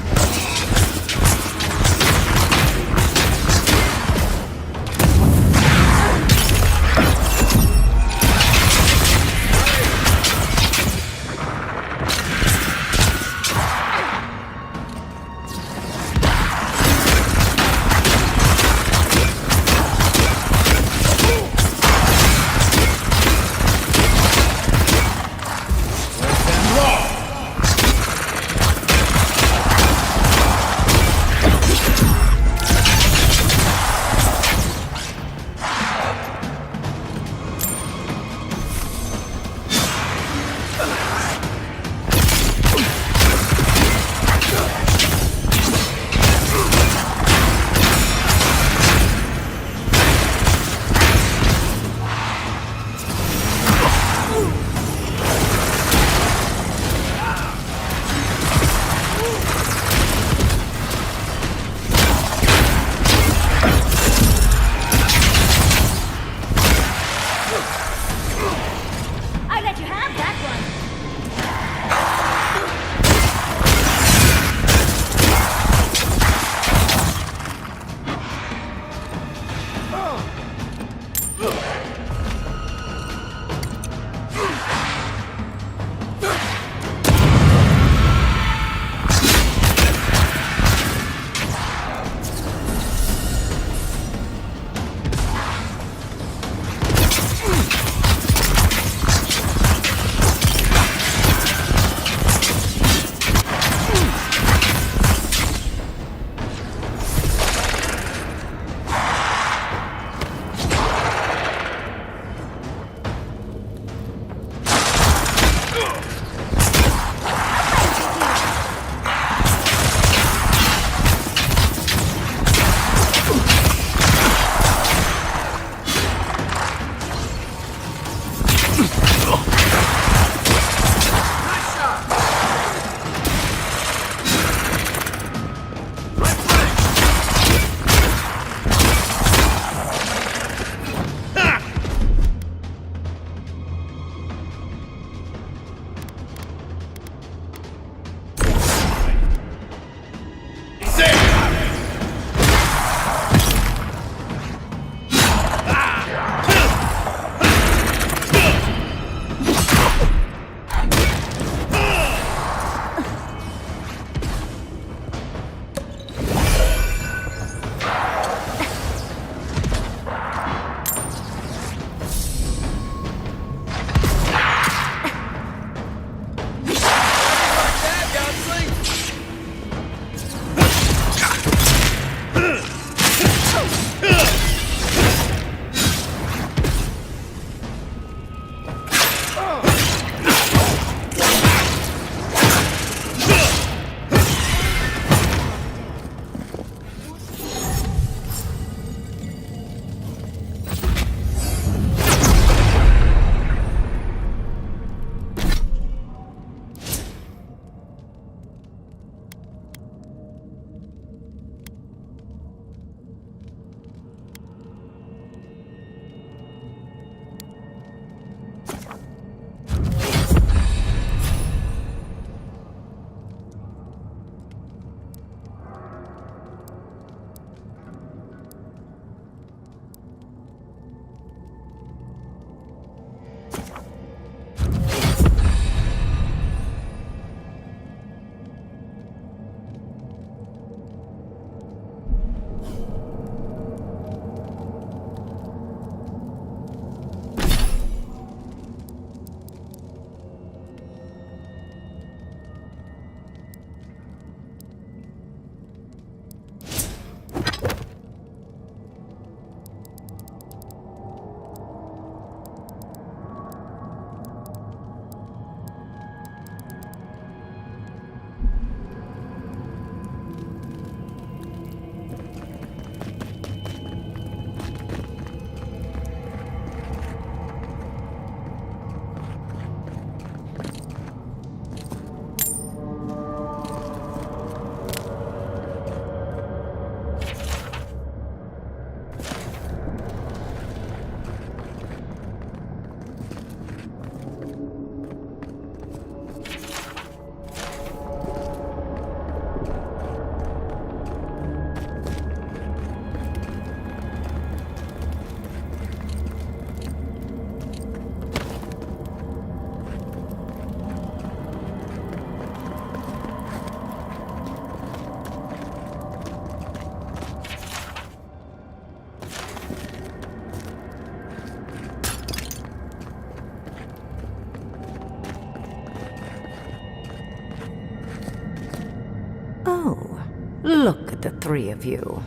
Look at the three of you.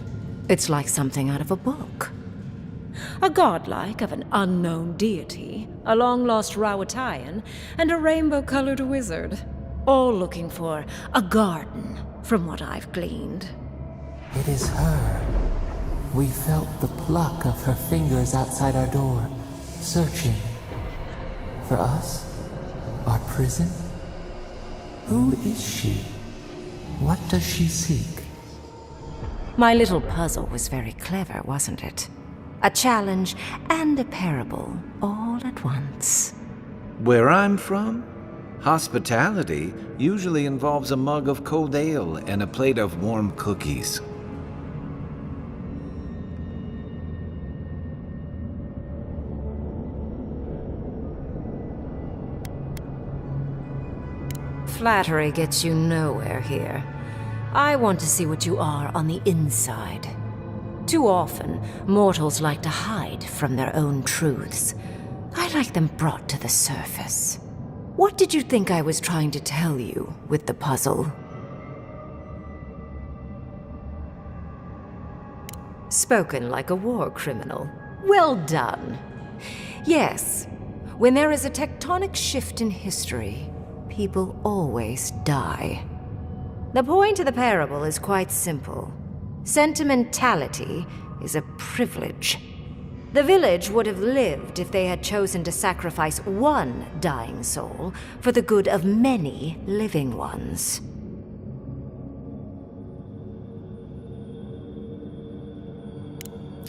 It's like something out of a book. A godlike of an unknown deity, a long-lost Rawatayan, and a rainbow-colored wizard. All looking for a garden, from what I've gleaned. It is her. We felt the pluck of her fingers outside our door, searching. For us? Our prison? Who is she? What does she seek? My little puzzle was very clever, wasn't it? A challenge and a parable, all at once. Where I'm from, hospitality usually involves a mug of cold ale and a plate of warm cookies. Flattery gets you nowhere here. I want to see what you are on the inside. Too often, mortals like to hide from their own truths. I like them brought to the surface. What did you think I was trying to tell you with the puzzle? Spoken like a war criminal. Well done. Yes, when there is a tectonic shift in history, people always die. The point of the parable is quite simple. Sentimentality is a privilege. The village would have lived if they had chosen to sacrifice one dying soul for the good of many living ones.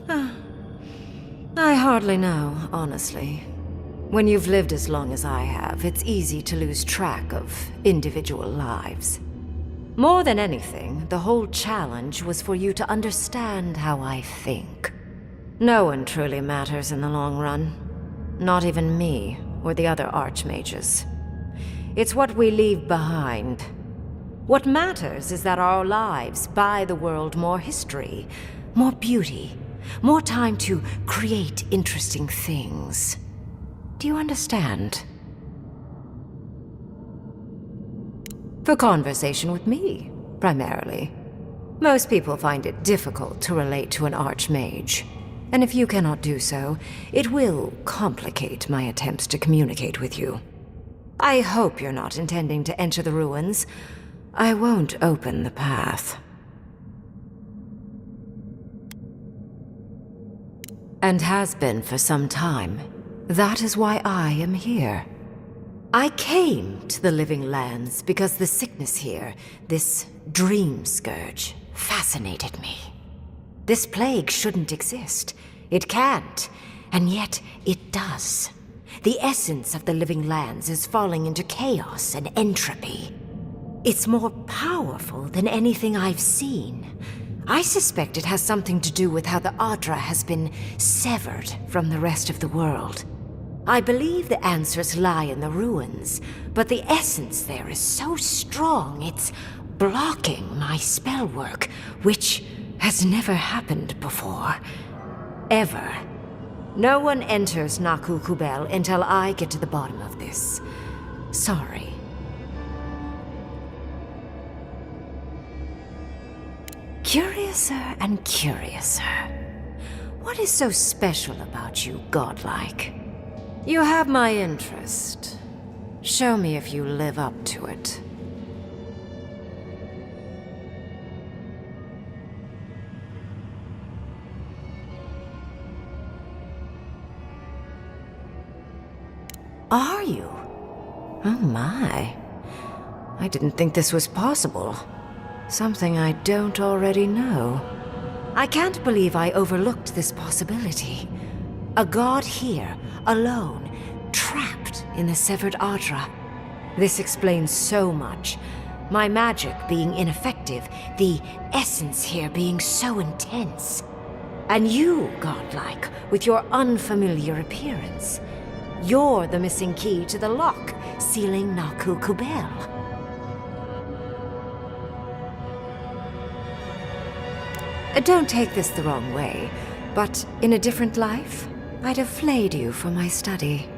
I hardly know, honestly. When you've lived as long as I have, it's easy to lose track of individual lives. More than anything, the whole challenge was for you to understand how I think. No one truly matters in the long run. Not even me, or the other archmages. It's what we leave behind. What matters is that our lives buy the world more history, more beauty, more time to create interesting things. Do you understand? For conversation with me, primarily. Most people find it difficult to relate to an archmage. And if you cannot do so, it will complicate my attempts to communicate with you. I hope you're not intending to enter the ruins. I won't open the path. And has been for some time. That is why I am here. I came to the Living Lands because the sickness here, this dream scourge, fascinated me. This plague shouldn't exist. It can't, and yet it does. The essence of the Living Lands is falling into chaos and entropy. It's more powerful than anything I've seen. I suspect it has something to do with how the Adra has been severed from the rest of the world. I believe the answers lie in the ruins, but the essence there is so strong it's blocking my spell work, which has never happened before. Ever. No one enters Naku Kubel until I get to the bottom of this. Sorry. Curiouser and curiouser. What is so special about you, godlike? You have my interest. Show me if you live up to it. Are you? Oh my. I didn't think this was possible. Something I don't already know. I can't believe I overlooked this possibility. A god here, alone, trapped in the severed Adra. This explains so much. My magic being ineffective, the essence here being so intense. And you, godlike, with your unfamiliar appearance. You're the missing key to the lock, sealing Naku Kubel. Don't take this the wrong way, but in a different life, I'd have flayed you for my study.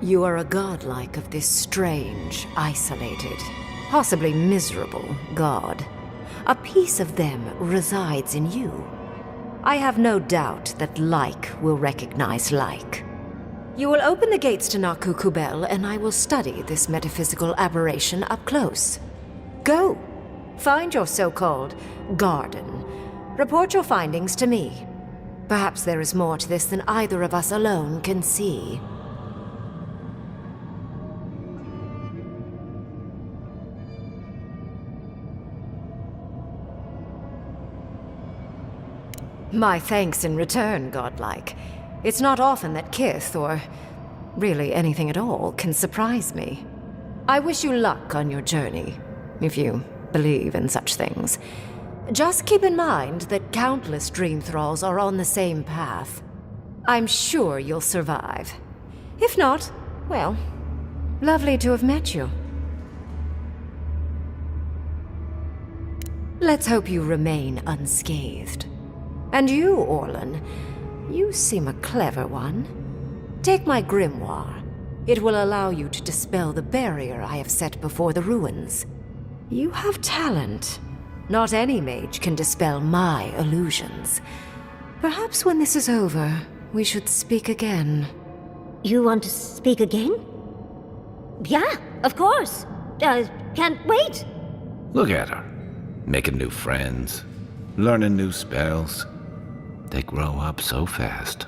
You are a godlike of this strange, isolated, possibly miserable god. A piece of them resides in you. I have no doubt that like will recognize like. You will open the gates to Naku Kubel, and I will study this metaphysical aberration up close. Go. Find your so-called garden. Report your findings to me. Perhaps there is more to this than either of us alone can see. My thanks in return, godlike. It's not often that Kith, or really anything at all, can surprise me. I wish you luck on your journey, if you believe in such things. Just keep in mind that countless dream thralls are on the same path. I'm sure you'll survive. If not, well, lovely to have met you. Let's hope you remain unscathed. And you, Orlan, you seem a clever one. Take my grimoire. It will allow you to dispel the barrier I have set before the ruins. You have talent. Not any mage can dispel my illusions. Perhaps when this is over, we should speak again. You want to speak again? Yeah, of course. Can't wait. Look at her. Making new friends. Learning new spells. They grow up so fast.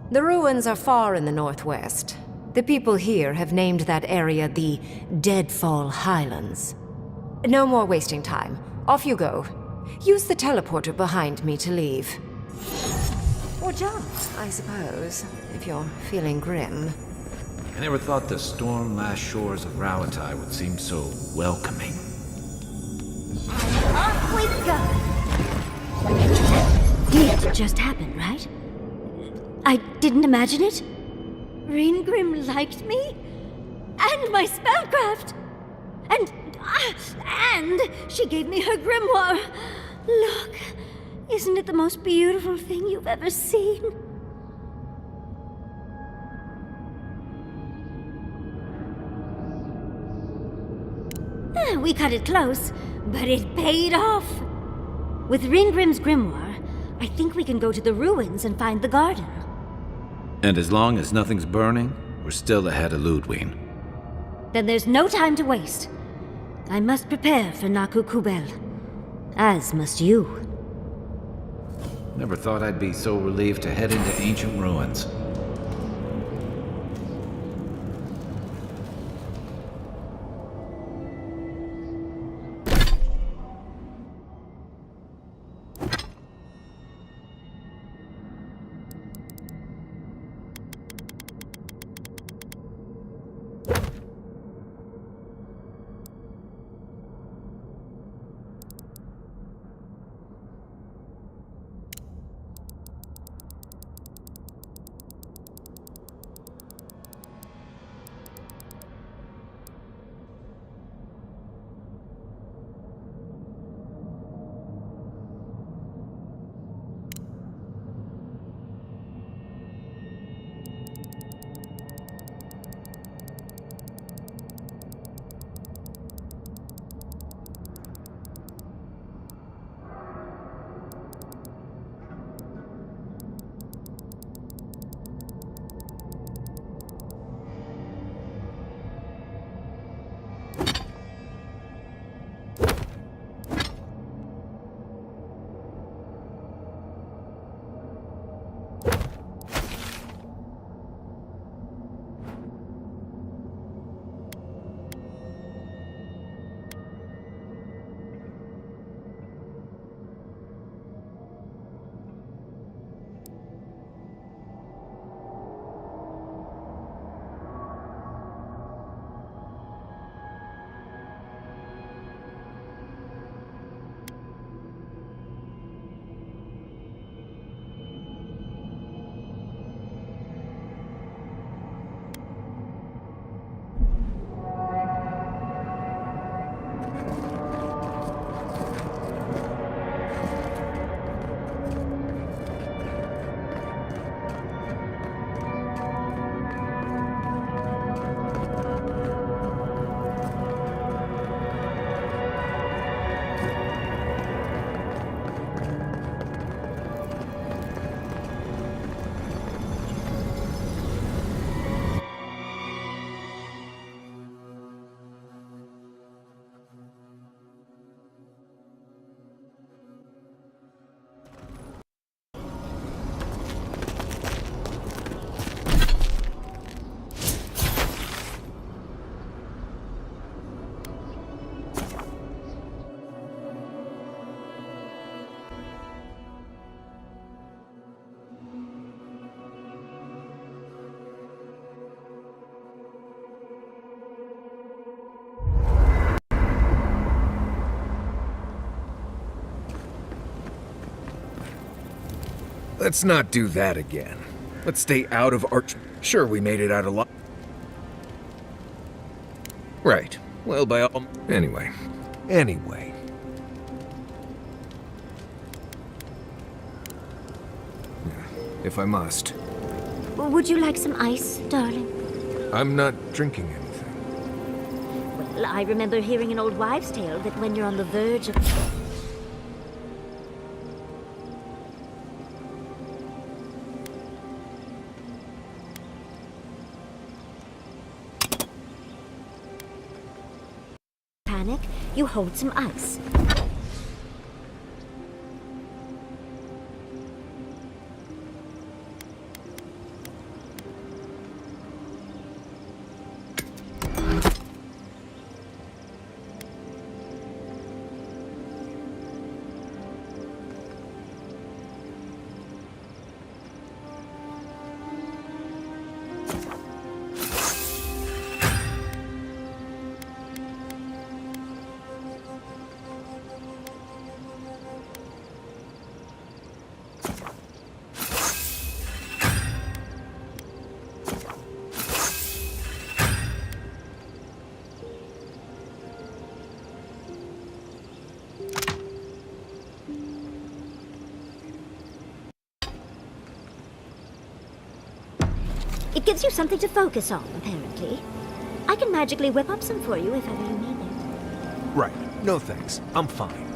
The ruins are far in the northwest. The people here have named that area the Deadfall Highlands. No more wasting time. Off you go. Use the teleporter behind me to leave. Or jump, I suppose, if you're feeling grim. I never thought the storm-lashed shores of Rauatai would seem so welcoming. Off we go! It just happened, right? I didn't imagine it. Ringrim liked me? And my spellcraft! And she gave me her grimoire! Look, isn't it the most beautiful thing you've ever seen? We cut it close, but it paid off. With Ringrim's grimoire, I think we can go to the ruins and find the garden. And as long as nothing's burning, we're still ahead of Ludwig. Then there's no time to waste. I must prepare for Naku Kubel. As must you. Never thought I'd be so relieved to head into ancient ruins. Let's not do that again. Let's stay out of Arch... Sure, we made it out alive. Right. Well, by all... Anyway. If I must. Would you like some ice, darling? I'm not drinking anything. Well, I remember hearing an old wives' tale that when you're on the verge of... panic, you hold some ice. It gives you something to focus on, apparently. I can magically whip up some for you if ever you need it. Right. No thanks. I'm fine.